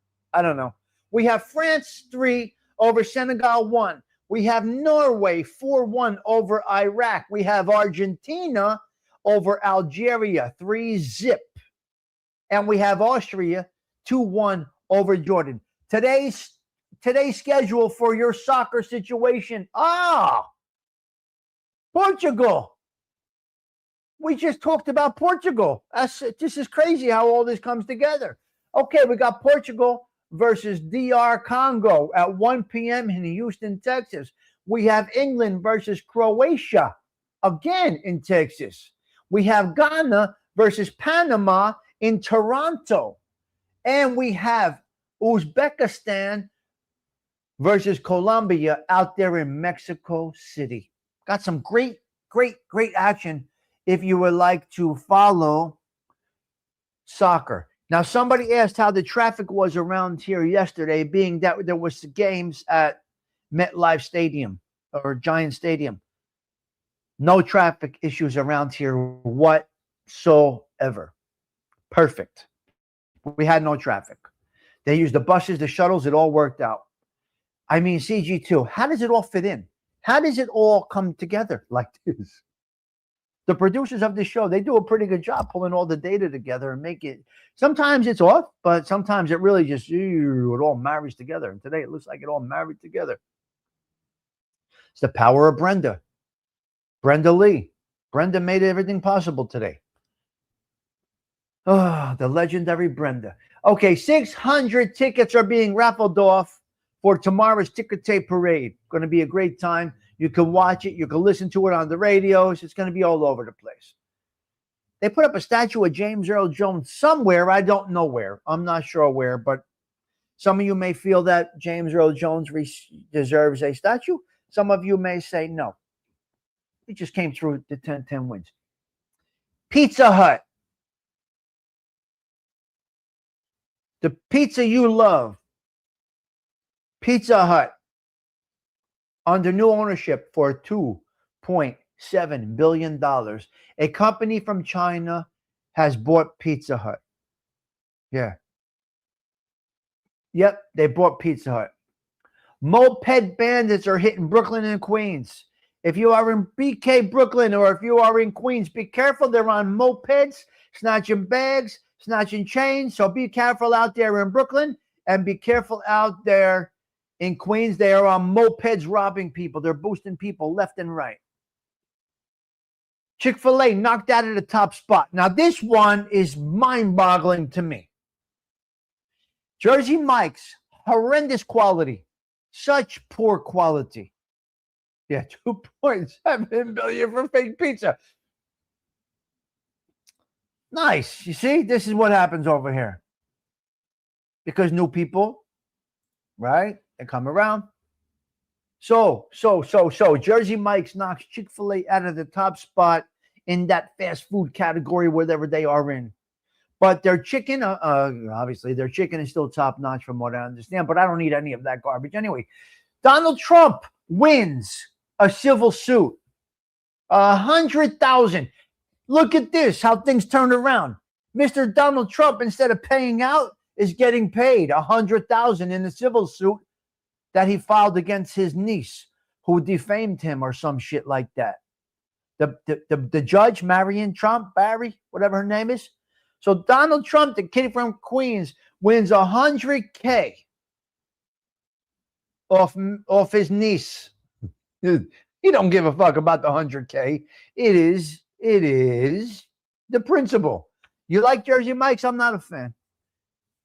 don't know. We have France 3 over Senegal 1. We have Norway 4-1 over Iraq. We have Argentina over Algeria 3-0. And we have Austria 2-1 over Jordan. Today's schedule for your soccer situation. Portugal. We just talked about Portugal. This is crazy how all this comes together. Okay, we got Portugal versus DR Congo at 1 p.m. in Houston, Texas. We have England versus Croatia, again in Texas. We have Ghana versus Panama in Toronto. And we have Uzbekistan versus Colombia out there in Mexico City. Got some great action if you would like to follow soccer. Now, somebody asked how the traffic was around here yesterday, being that there was games at MetLife Stadium or Giant Stadium. No traffic issues around here whatsoever. Perfect. We had no traffic. They used the buses, the shuttles. It all worked out. I mean, CG2, how does it all fit in? How does it all come together like this? The producers of this show, they do a pretty good job pulling all the data together and make it. Sometimes it's off, but sometimes it really just, it all marries together. And today it looks like it all married together. It's the power of Brenda. Brenda Lee. Brenda made everything possible today. Oh, the legendary Brenda. Okay, 600 tickets are being raffled off for tomorrow's Ticker Tape Parade. Going to be a great time. You can watch it. You can listen to it on the radios. It's going to be all over the place. They put up a statue of James Earl Jones somewhere. I don't know where. I'm not sure where, but some of you may feel that James Earl Jones deserves a statue. Some of you may say no. He just came through the 10-10 wins. Pizza Hut. The pizza you love. Pizza Hut. Under new ownership for $2.7 billion. A company from China has bought Pizza Hut. Yeah. Yep, they bought Pizza Hut. Moped bandits are hitting Brooklyn and Queens. If you are in BK Brooklyn or if you are in Queens, be careful. They're on mopeds, snatching bags, snatching chains. So be careful out there in Brooklyn and be careful out there in Queens. They are on mopeds robbing people. They're boosting people left and right. Chick-fil-A knocked out of the top spot. Now, this one is mind-boggling to me. Jersey Mike's, horrendous quality. Such poor quality. Yeah, $2.7 billion for fake pizza. Nice. You see, this is what happens over here. Because new people, right? They come around. So, Jersey Mike's knocks Chick-fil-A out of the top spot in that fast food category, whatever they are in. But their chicken, obviously, their chicken is still top notch from what I understand, but I don't need any of that garbage. Anyway, Donald Trump wins a civil suit. 100,000. Look at this, how things turned around. Mr. Donald Trump, instead of paying out, is getting paid 100,000 in a civil suit that he filed against his niece, who defamed him or some shit like that. The judge, Marion Trump, Barry, whatever her name is. So Donald Trump, the kid from Queens, wins $100K off his niece. He don't give a fuck about the 100K. It is the principle. You like Jersey Mike's? I'm not a fan.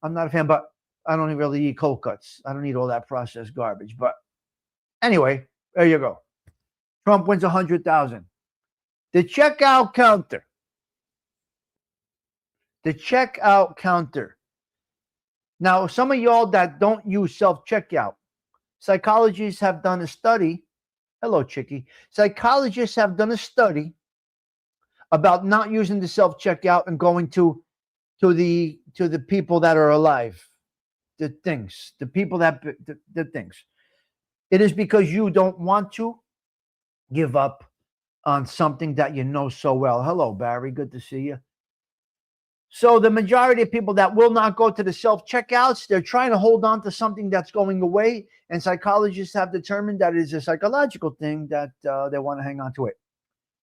But I don't really eat cold cuts. I don't eat all that processed garbage. But anyway, there you go. Trump wins 100,000. The checkout counter. Now, some of y'all that don't use self-checkout, psychologists have done a study. Hello, Chicky. Psychologists have done a study about not using the self-checkout and going to the people that are alive, the things. It is because you don't want to give up on something that you know so well. Hello, Barry. Good to see you. So the majority of people that will not go to the self-checkouts, they're trying to hold on to something that's going away. And psychologists have determined that it is a psychological thing that they want to hang on to it.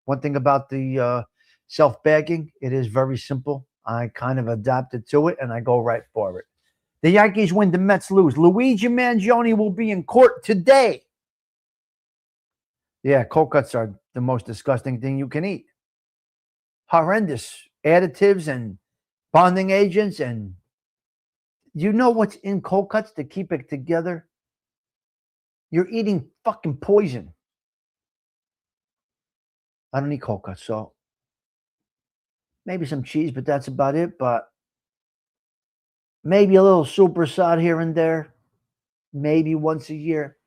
One thing about the self-bagging, it is very simple. I kind of adapted to it, and I go right for it. The Yankees win, the Mets lose. Luigi Mangione will be in court today. Yeah, cold cuts are the most disgusting thing you can eat. Horrendous additives and bonding agents, and you know what's in cold cuts to keep it together? You're eating fucking poison. I don't eat cold cuts, so maybe some cheese, but that's about it. But maybe a little super sod here and there, maybe once a year,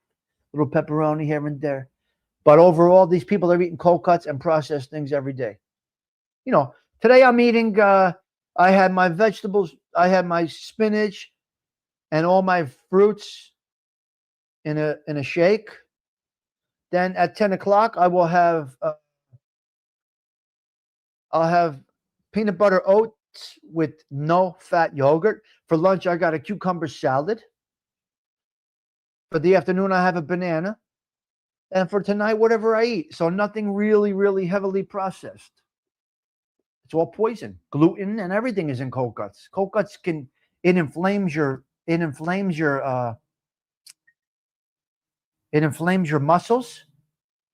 a little pepperoni here and there. But overall, these people are eating cold cuts and processed things every day. You know, today I'm eating, I had my vegetables, I had my spinach and all my fruits in a shake. Then at 10 o'clock, I will have, I'll have peanut butter oats with no fat yogurt. For lunch, I got a cucumber salad. For the afternoon, I have a banana. And for tonight, whatever I eat. So nothing really, really heavily processed. It's all poison. Gluten and everything is in cold cuts. Cold cuts it inflames your muscles,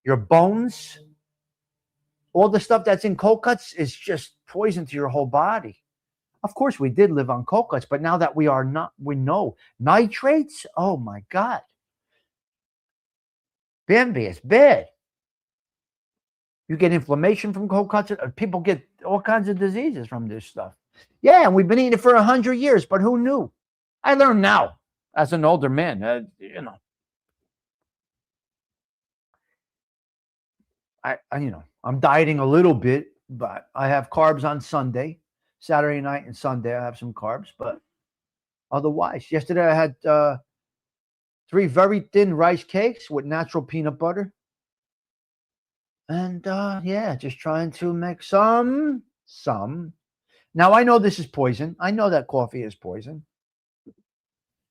your bones. All the stuff that's in cold cuts is just poison to your whole body. Of course, we did live on cold cuts, but now that we know nitrates. Oh my God. Bambi, it's bad. You get inflammation from cold cuts. People get all kinds of diseases from this stuff. Yeah, and we've been eating it for 100 years, but who knew? I learned now as an older man. I'm dieting a little bit, but I have carbs on Sunday, Saturday night and Sunday. I have some carbs, but otherwise, yesterday I had 3 very thin rice cakes with natural peanut butter. And just trying to make some. Now I know this is poison. I know that coffee is poison.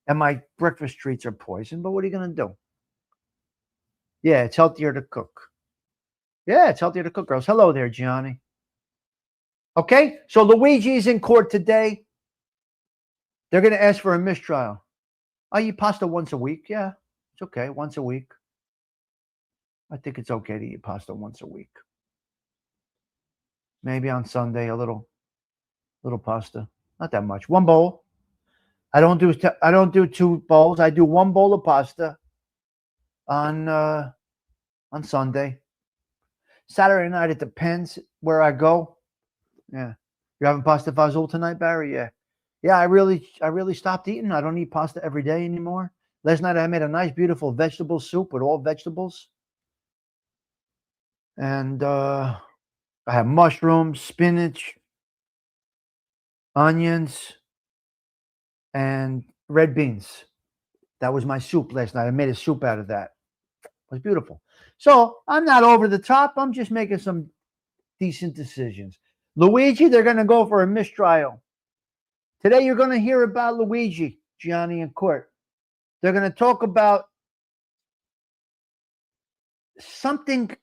And my breakfast treats are poison, but what are you going to do? Yeah, it's healthier to cook. Girls. Hello there, Gianni. Okay, so Luigi's in court today. They're going to ask for a mistrial. I eat pasta once a week. Yeah, it's okay. Once a week. I think it's okay to eat pasta once a week. Maybe on Sunday, a little pasta. Not that much. 1 bowl. I don't do 2 bowls. I do 1 bowl of pasta on Sunday. Saturday night, it depends where I go. Yeah. You're having pasta fazool tonight, Barry? Yeah. Yeah, I really stopped eating. I don't eat pasta every day anymore. Last night I made a nice, beautiful vegetable soup with all vegetables. And I have mushrooms, spinach, onions, and red beans. That was my soup last night. I made a soup out of that. It was beautiful. So I'm not over the top. I'm just making some decent decisions. Luigi, they're going to go for a mistrial. Today you're going to hear about Luigi, Gianni in court. They're going to talk about something.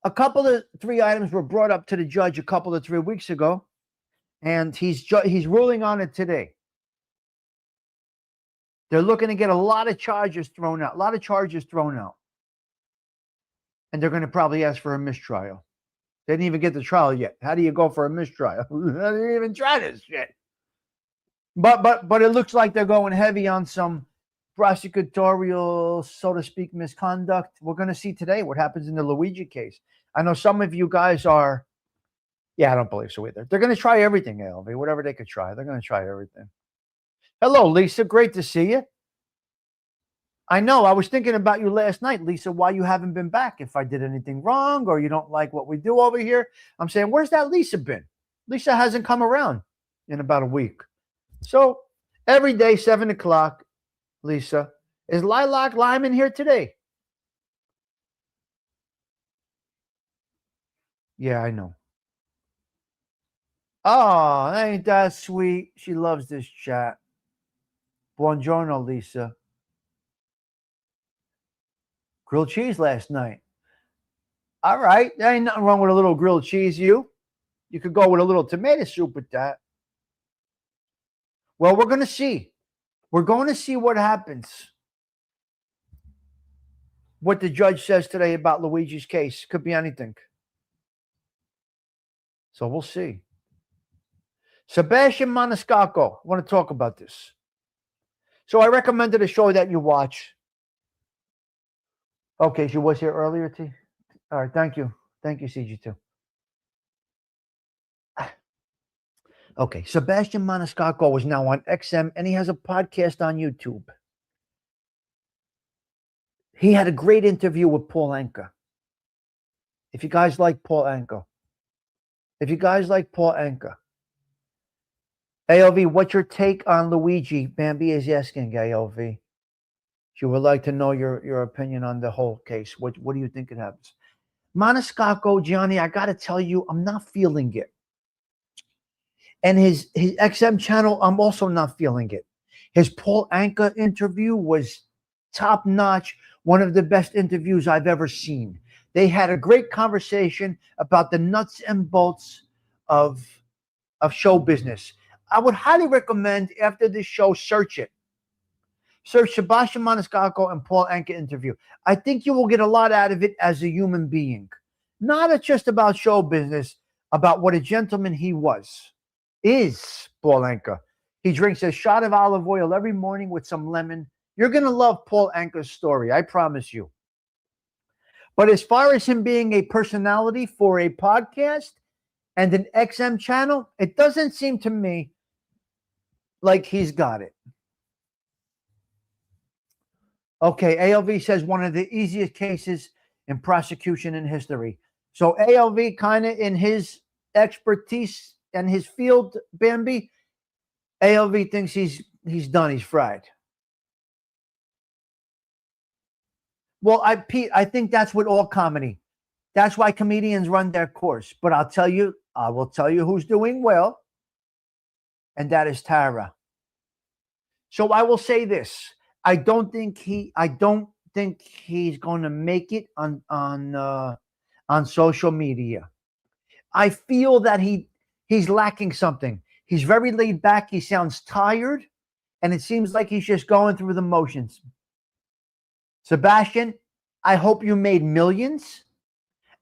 A couple of 3 items were brought up to the judge a couple of 3 weeks ago, and he's ruling on it today. They're looking to get a lot of charges thrown out. And they're going to probably ask for a mistrial. They didn't even get the trial yet. How do you go for a mistrial? They didn't even try this shit. But it looks like they're going heavy on some prosecutorial, so to speak, misconduct. We're going to see today what happens in the Luigi case. I know some of you guys are, I don't believe so either. They're going to try everything, ALV, whatever they could try. They're going to try everything. Hello, Lisa. Great to see you. I know. I was thinking about you last night, Lisa, why you haven't been back. If I did anything wrong or you don't like what we do over here. I'm saying, where's that Lisa been? Lisa hasn't come around in about a week. So every day, 7 o'clock, Lisa, is Lilac Lyman here today? Yeah, I know. Oh, ain't that sweet? She loves this chat. Buongiorno, Lisa. Grilled cheese last night. All right. There ain't nothing wrong with a little grilled cheese, you. You could go with a little tomato soup with that. Well, we're going to see. We're going to see what happens. What the judge says today about Luigi's case. Could be anything. So we'll see. Sebastian Maniscalco. I want to talk about this. So I recommended a show that you watch. Okay, she was here earlier, T. All right, thank you. Thank you, CG2. Okay, Sebastian Maniscalco is now on XM, and he has a podcast on YouTube. He had a great interview with Paul Anka. If you guys like Paul Anka. ALV, what's your take on Luigi? Bambi is asking, ALV. She would like to know your opinion on the whole case. What do you think it happens? Maniscalco, Gianni, I got to tell you, I'm not feeling it. And his XM channel, I'm also not feeling it. His Paul Anka interview was top-notch, one of the best interviews I've ever seen. They had a great conversation about the nuts and bolts of show business. I would highly recommend, after this show, search it. Search Sebastian Maniscalco and Paul Anka interview. I think you will get a lot out of it as a human being. Not just about show business, about what a gentleman he is Paul Anka. He drinks a shot of olive oil every morning with some lemon. You're going to love Paul Anka's story, I promise you. But as far as him being a personality for a podcast and an XM channel, it doesn't seem to me like he's got it. Okay, ALV says one of the easiest cases in prosecution in history. So ALV kind of in his expertise and his field, Bambi, ALV thinks he's done, he's fried. Well, Pete, I think that's with all comedy. That's why comedians run their course. But I will tell you who's doing well, and that is Tara. So I will say this. I don't think he's going to make it on social media. I feel that he's lacking something. He's very laid back. He sounds tired, and it seems like he's just going through the motions. Sebastian, I hope you made millions,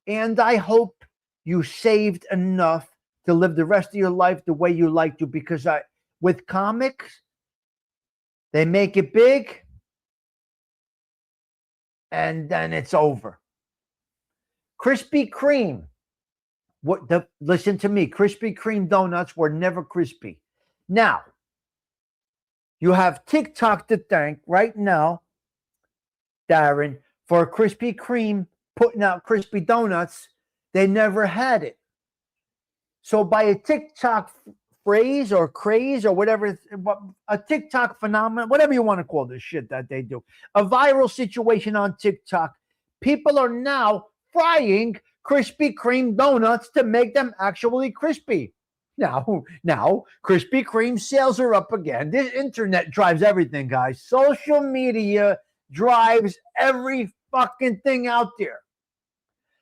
and I hope you saved enough to live the rest of your life the way you like to, because with comics, they make it big, and then it's over. Krispy Kreme. Listen to me. Krispy Kreme donuts were never crispy. Now, you have TikTok to thank right now, Darren, for Krispy Kreme putting out crispy donuts. They never had it. So by a TikTok phrase or craze or whatever, a TikTok phenomenon, whatever you want to call this shit that they do, a viral situation on TikTok, people are now frying Krispy Kreme donuts to make them actually crispy. Now, Krispy Kreme sales are up again. This internet drives everything, guys. Social media drives every fucking thing out there.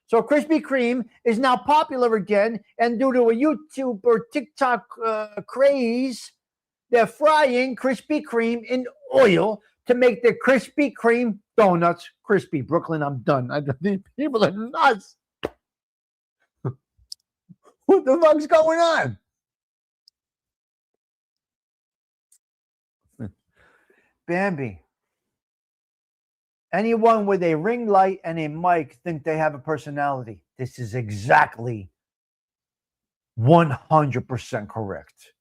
So Krispy Kreme is now popular again, and due to a YouTube or TikTok craze, They're frying Krispy Kreme in oil to make their Krispy Kreme donuts crispy. Brooklyn, I'm done. These people are nuts. What the fuck's going on? Bambi. Anyone with a ring light and a mic think they have a personality. This is exactly 100% correct.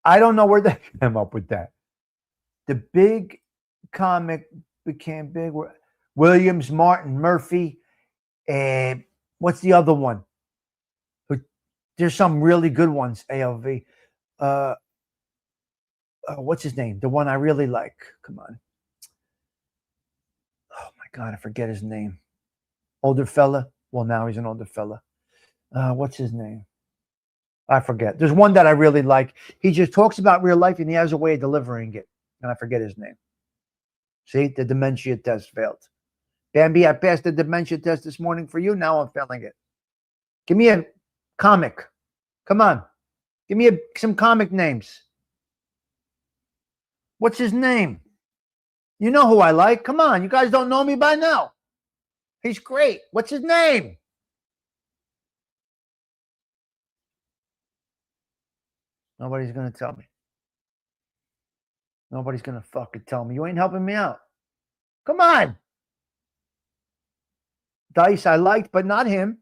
I don't know where they came up with that. The big comic became big. Williams, Martin, Murphy, and what's the other one? There's some really good ones, ALV. What's his name? The one I really like. Come on. Oh my God, I forget his name. Older fella. Well, now he's an older fella. What's his name? I forget. There's one that I really like. He just talks about real life and he has a way of delivering it. And I forget his name. See, the dementia test failed. Bambi, I passed the dementia test this morning for you. Now I'm failing it. Give me a comic. Come on. Give me some comic names. What's his name? You know who I like. Come on. You guys don't know me by now. He's great. What's his name? Nobody's going to tell me. Nobody's going to fucking tell me. You ain't helping me out. Come on. Dice I liked, but not him.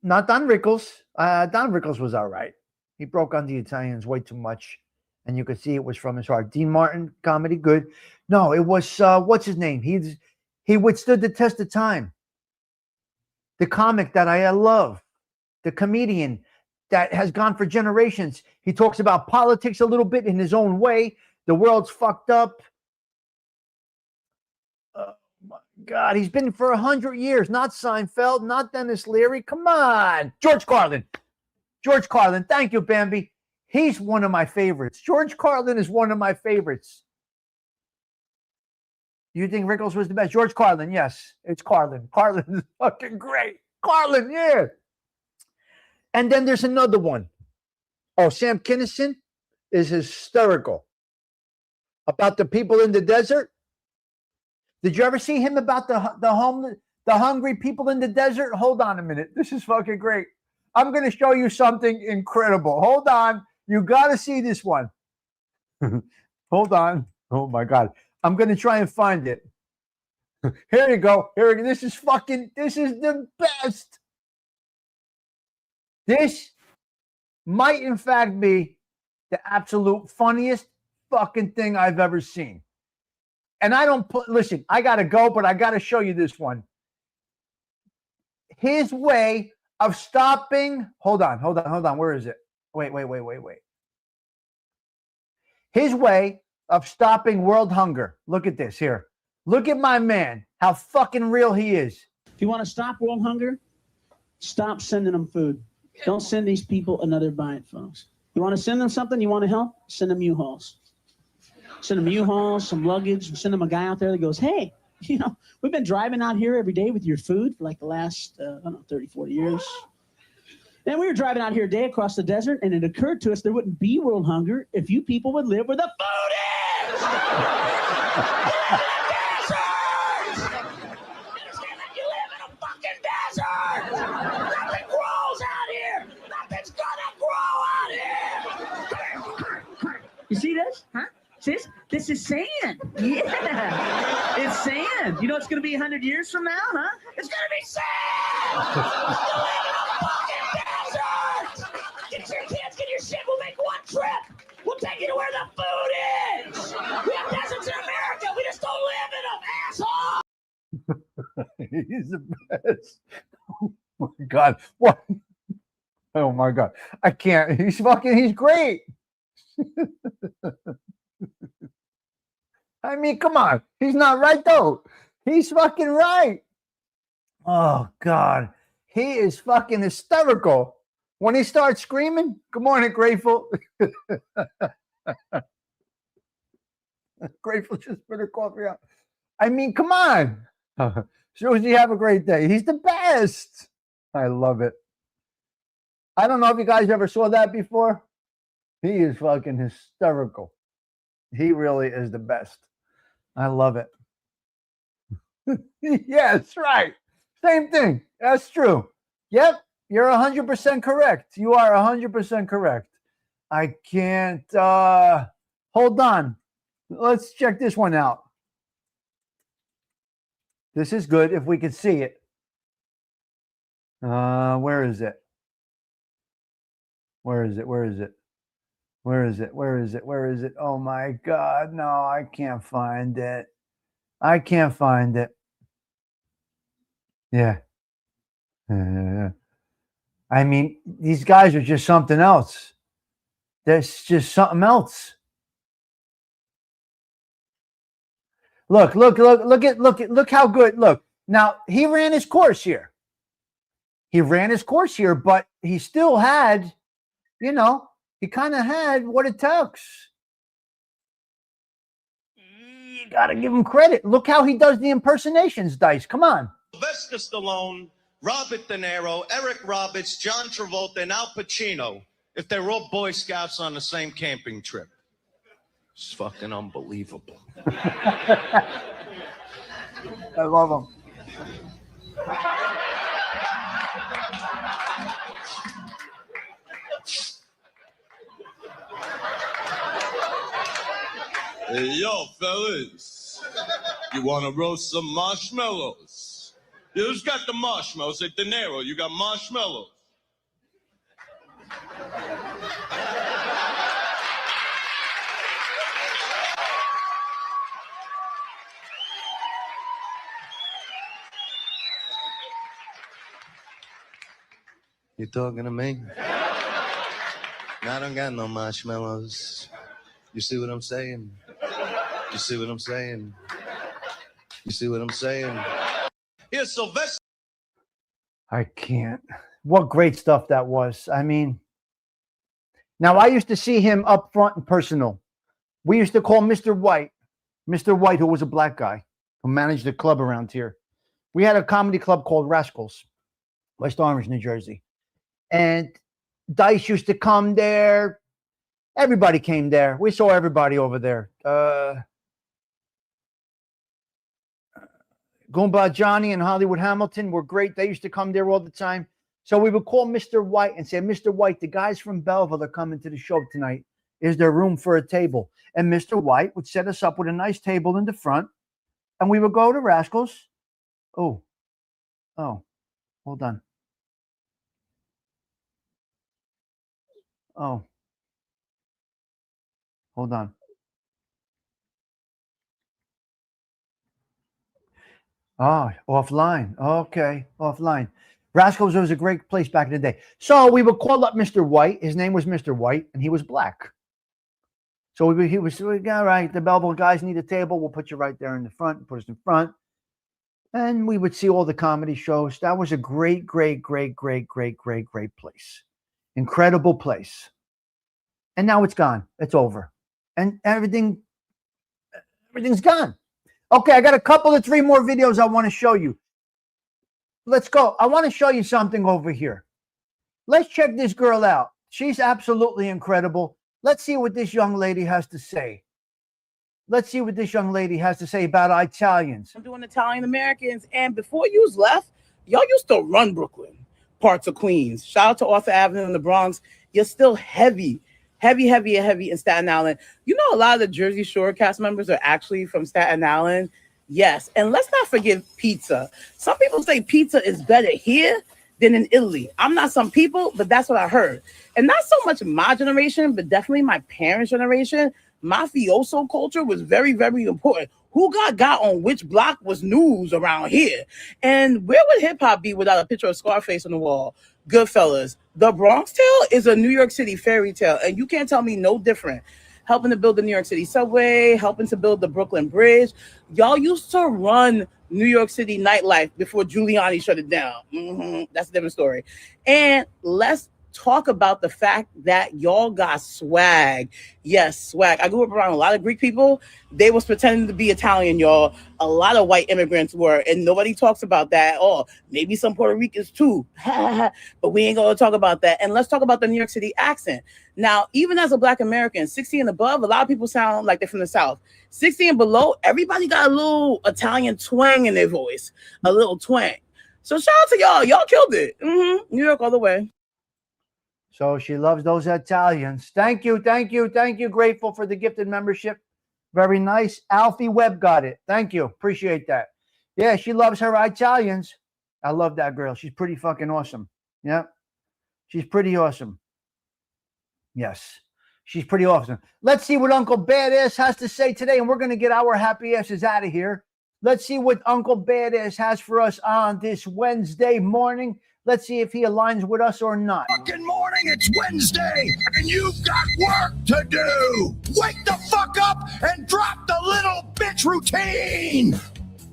Not Don Rickles. Don Rickles was all right. He broke on the Italians way too much. And you could see it was from his heart. Dean Martin, comedy, good. No, it was, what's his name? He withstood the test of time. The comic that I love. The comedian that has gone for generations. He talks about politics a little bit in his own way. The world's fucked up. Oh my God, he's been for 100 years. Not Seinfeld, not Dennis Leary. Come on. George Carlin. George Carlin. Thank you, Bambi. He's one of my favorites. George Carlin is one of my favorites. You think Rickles was the best? George Carlin, yes. It's Carlin. Carlin is fucking great. Carlin, yeah. And then there's another one. Oh, Sam Kinison is hysterical. About the people in the desert. Did you ever see him about the hungry people in the desert? Hold on a minute. This is fucking great. I'm going to show you something incredible. Hold on. You got to see this one. Hold on. Oh, my God. I'm going to try and find it. Here you go. Here you go. This is the best. This might, in fact, be the absolute funniest fucking thing I've ever seen. And I don't listen, I got to go, but I got to show you this one. His way of stopping. Hold on. Where is it? Wait. His way of stopping world hunger. Look at this here. Look at my man. How fucking real he is. If you want to stop world hunger, stop sending them food. Don't send these people another bite, folks. You want to send them something? You want to help? Send them U-Hauls. Send them U-Hauls, some luggage. Send them a guy out there that goes, hey, we've been driving out here every day with your food for like the last, 30, 40 years. And we were driving out here a day across the desert, and it occurred to us there wouldn't be world hunger if you people would live where the food is! You live in a fucking desert! Nothing grows out here! Nothing's gonna grow out here! You see this? Huh? See this? This is sand. Yeah. It's sand. You know it's going to be 100 years from now, huh? It's going to be sand! You live in a fucking desert! Get your kids, get your shit. We'll make one trip. We'll take you to where the food is. We have deserts in America. We just don't live in them, asshole! He's the best. Oh my God. What? Oh my God. I can't. He's great. I mean, come on. He's not right, though. He's fucking right. Oh, God. He is fucking hysterical. When he starts screaming, good morning, Grateful. Grateful just put her coffee out. I mean, come on. Susie, have a great day. He's the best. I love it. I don't know if you guys ever saw that before. He is fucking hysterical. He really is the best. I love it. Yes, right. Same thing. That's true. Yep, you're 100% correct. You are 100% correct. I can't. Hold on. Let's check this one out. This is good if we can see it. Where is it? Where is it? Where is it? Where is it? Where is it? Where is it? Oh my God. No, I can't find it. I can't find it. Yeah. I mean, these guys are just something else. That's just something else. Look how good. Look. Now, he ran his course here. But he still had, you know, he kind of had what it takes. You got to give him credit. Look how he does the impersonations, Dice. Come on. Sylvester Stallone, Robert De Niro, Eric Roberts, John Travolta, and Al Pacino, if they were all Boy Scouts on the same camping trip. It's fucking unbelievable. I love him. Hey, yo, fellas. You want to roast some marshmallows? Yeah, who's got the marshmallows? Hey, De Niro, you got marshmallows? You talking to me? I don't got no marshmallows. You see what I'm saying? You see what I'm saying? You see what I'm saying? Here's Sylvester. I can't. What great stuff that was. I mean, now I used to see him up front and personal. We used to call Mr. White, who was a black guy who managed a club around here. We had a comedy club called Rascals, West Orange, New Jersey. And Dice used to come there. Everybody came there. We saw everybody over there. Goomba Johnny and Hollywood Hamilton were great. They used to come there all the time. So we would call Mr. White and say, Mr. White, the guys from Belleville are coming to the show tonight. Is there room for a table? And Mr. White would set us up with a nice table in the front. And we would go to Rascals. Oh, hold on. Oh, hold on. Oh, offline. Okay, offline. Rascals was a great place back in the day. So we would call up Mr. White. His name was Mr. White, and he was black. So he was all right. The Belleville guys need a table. We'll put you right there in the front. Put us in front, and we would see all the comedy shows. That was a great place. Incredible place. And now it's gone. It's over, and everything's gone. Okay, I got a couple of 3 more videos I want to show you. Let's go. I want to show you something over here. Let's check this girl out. She's absolutely incredible. Let's see what this young lady has to say. Let's see what this young lady has to say about Italians. I'm doing Italian Americans. And before you left, y'all used to run Brooklyn, parts of Queens. Shout out to Arthur Avenue in the Bronx. You're still heavy in Staten Island. You know, a lot of the Jersey Shore cast members are actually from Staten Island. Yes. And let's not forget pizza. Some people say pizza is better here than in Italy. I'm not some people, but that's what I heard. And not so much my generation, but definitely my parents' generation. Mafioso culture was very, very important. Who got on which block was news around here. And where would hip hop be without a picture of Scarface on the wall? Goodfellas. The Bronx Tale is a New York City fairy tale, and you can't tell me no different. Helping to build the New York City subway, helping to build the Brooklyn Bridge. Y'all used to run New York City nightlife before Giuliani shut it down. That's a different story. And let's talk about the fact that y'all got swag. Yes, swag. I grew up around a lot of Greek people. They was pretending to be Italian, y'all. A lot of white immigrants were, and nobody talks about that. Oh, maybe some Puerto Ricans too. But we ain't gonna talk about that. And let's talk about the New York City accent. Now, even as a Black American, 60 and above, a lot of people sound like they're from the South. 60 and below, everybody got a little Italian twang in their voice, a little twang. So shout out to y'all. Y'all killed it. New York all the way. So she loves those Italians. Thank you. Grateful for the gifted membership. Very nice. Alfie Webb got it. Thank you. Appreciate that. Yeah, she loves her Italians. I love that girl. She's pretty fucking awesome. Yeah. She's pretty awesome. Yes. She's pretty awesome. Let's see what Uncle Badass has to say today, and we're going to get our happy asses out of here. Let's see what Uncle Badass has for us on this Wednesday morning. Let's see if he aligns with us or not. Fucking morning, it's Wednesday, and you've got work to do. Wake the fuck up and drop the little bitch routine.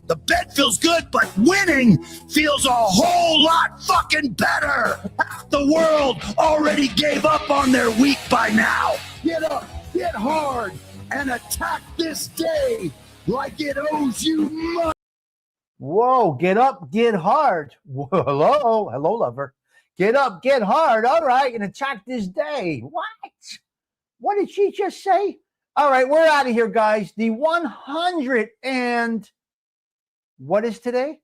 The bed feels good, but winning feels a whole lot fucking better. Half the world already gave up on their week by now. Get up, get hard, and attack this day like it owes you money. Whoa, get up, get hard. Whoa, hello, lover. Get up, get hard. All right, and attack this day. What did she just say? All right, we're out of here, guys. The 100 and what is today?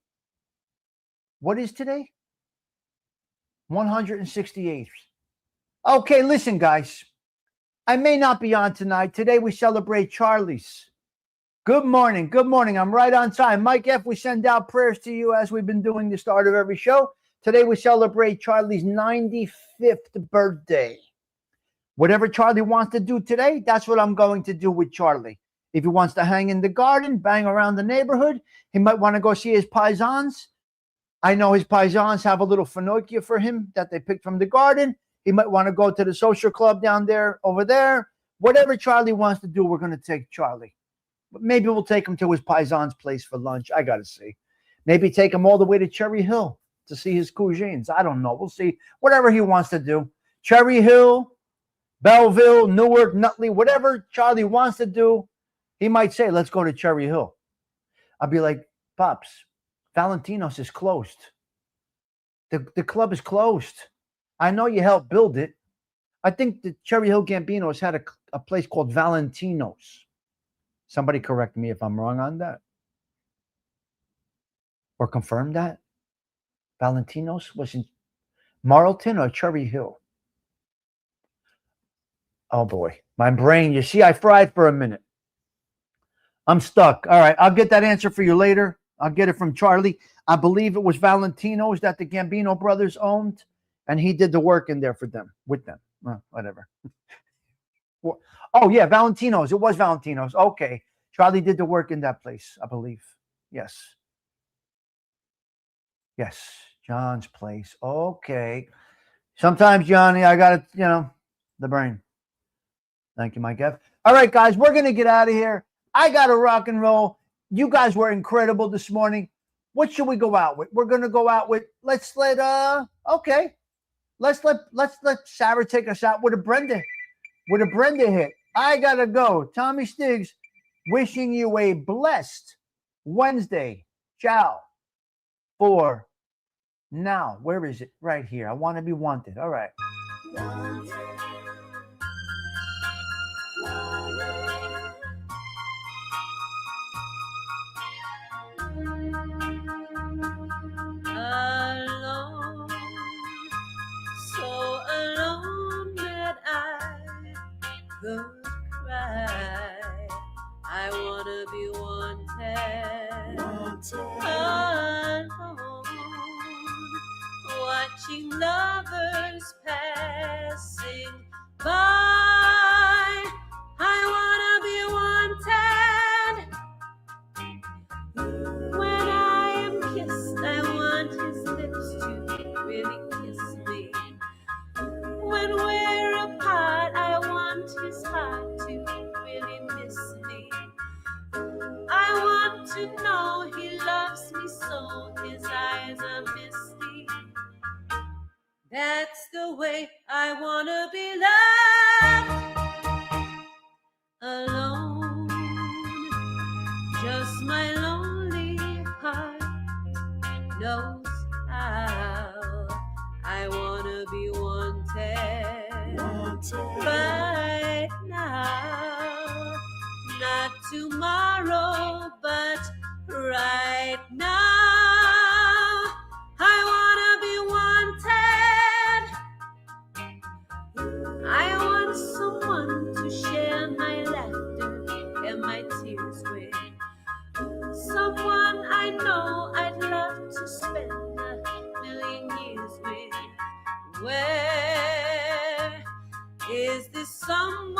168th. Okay, listen, guys. I may not be on tonight. Today we celebrate Charlie's. Good morning. I'm right on time. Mike F., we send out prayers to you as we've been doing the start of every show. Today we celebrate Charlie's 95th birthday. Whatever Charlie wants to do today, that's what I'm going to do with Charlie. If he wants to hang in the garden, bang around the neighborhood, he might want to go see his paisans. I know his paisans have a little finocchio for him that they picked from the garden. He might want to go to the social club down there, over there. Whatever Charlie wants to do, we're going to take Charlie. Maybe we'll take him to his paisan's place for lunch. I got to see. Maybe take him all the way to Cherry Hill to see his cousins. I don't know. We'll see. Whatever he wants to do. Cherry Hill, Belleville, Newark, Nutley, whatever Charlie wants to do, he might say, let's go to Cherry Hill. I'll be like, Pops, Valentino's is closed. The club is closed. I know you helped build it. I think the Cherry Hill Gambinos had a place called Valentino's. Somebody correct me if I'm wrong on that. Or confirm that. Valentino's was in Marlton or Cherry Hill? Oh boy. My brain, you see, I fried for a minute. I'm stuck. All right, I'll get that answer for you later. I'll get it from Charlie. I believe it was Valentino's that the Gambino brothers owned, and he did the work in there for them, with them. Well, whatever. Oh, yeah, Valentino's. It was Valentino's. Okay. Charlie did the work in that place, I believe. Yes. John's place. Okay. Sometimes, Johnny, I got to, the brain. Thank you, Mike F. All right, guys, we're going to get out of here. I got to rock and roll. You guys were incredible this morning. What should we go out with? We're going to go out with, let's let Sarah take us out with a Brenda hit. I got to go. Tommy Stigs, wishing you a blessed Wednesday. Ciao. For now. Where is it? Right here. I want to be wanted. All right. Alone, so alone that I could cry. I wanna be wanted. Alone, watching lovers passing by. I wanna be wanted. When I am kissed, I want his lips to really kiss me. When we're apart, I want his heart to really miss me. I want to know he loves me so his eyes are misty. That's the way I wanna be loved. Alone, just my lonely heart knows how. I wanna be wanted right now, not tomorrow, but right now. I wanna be wanted. I want someone to share my laughter and my tears with. Someone I know I'd love to spend a million years with. Where is this someone?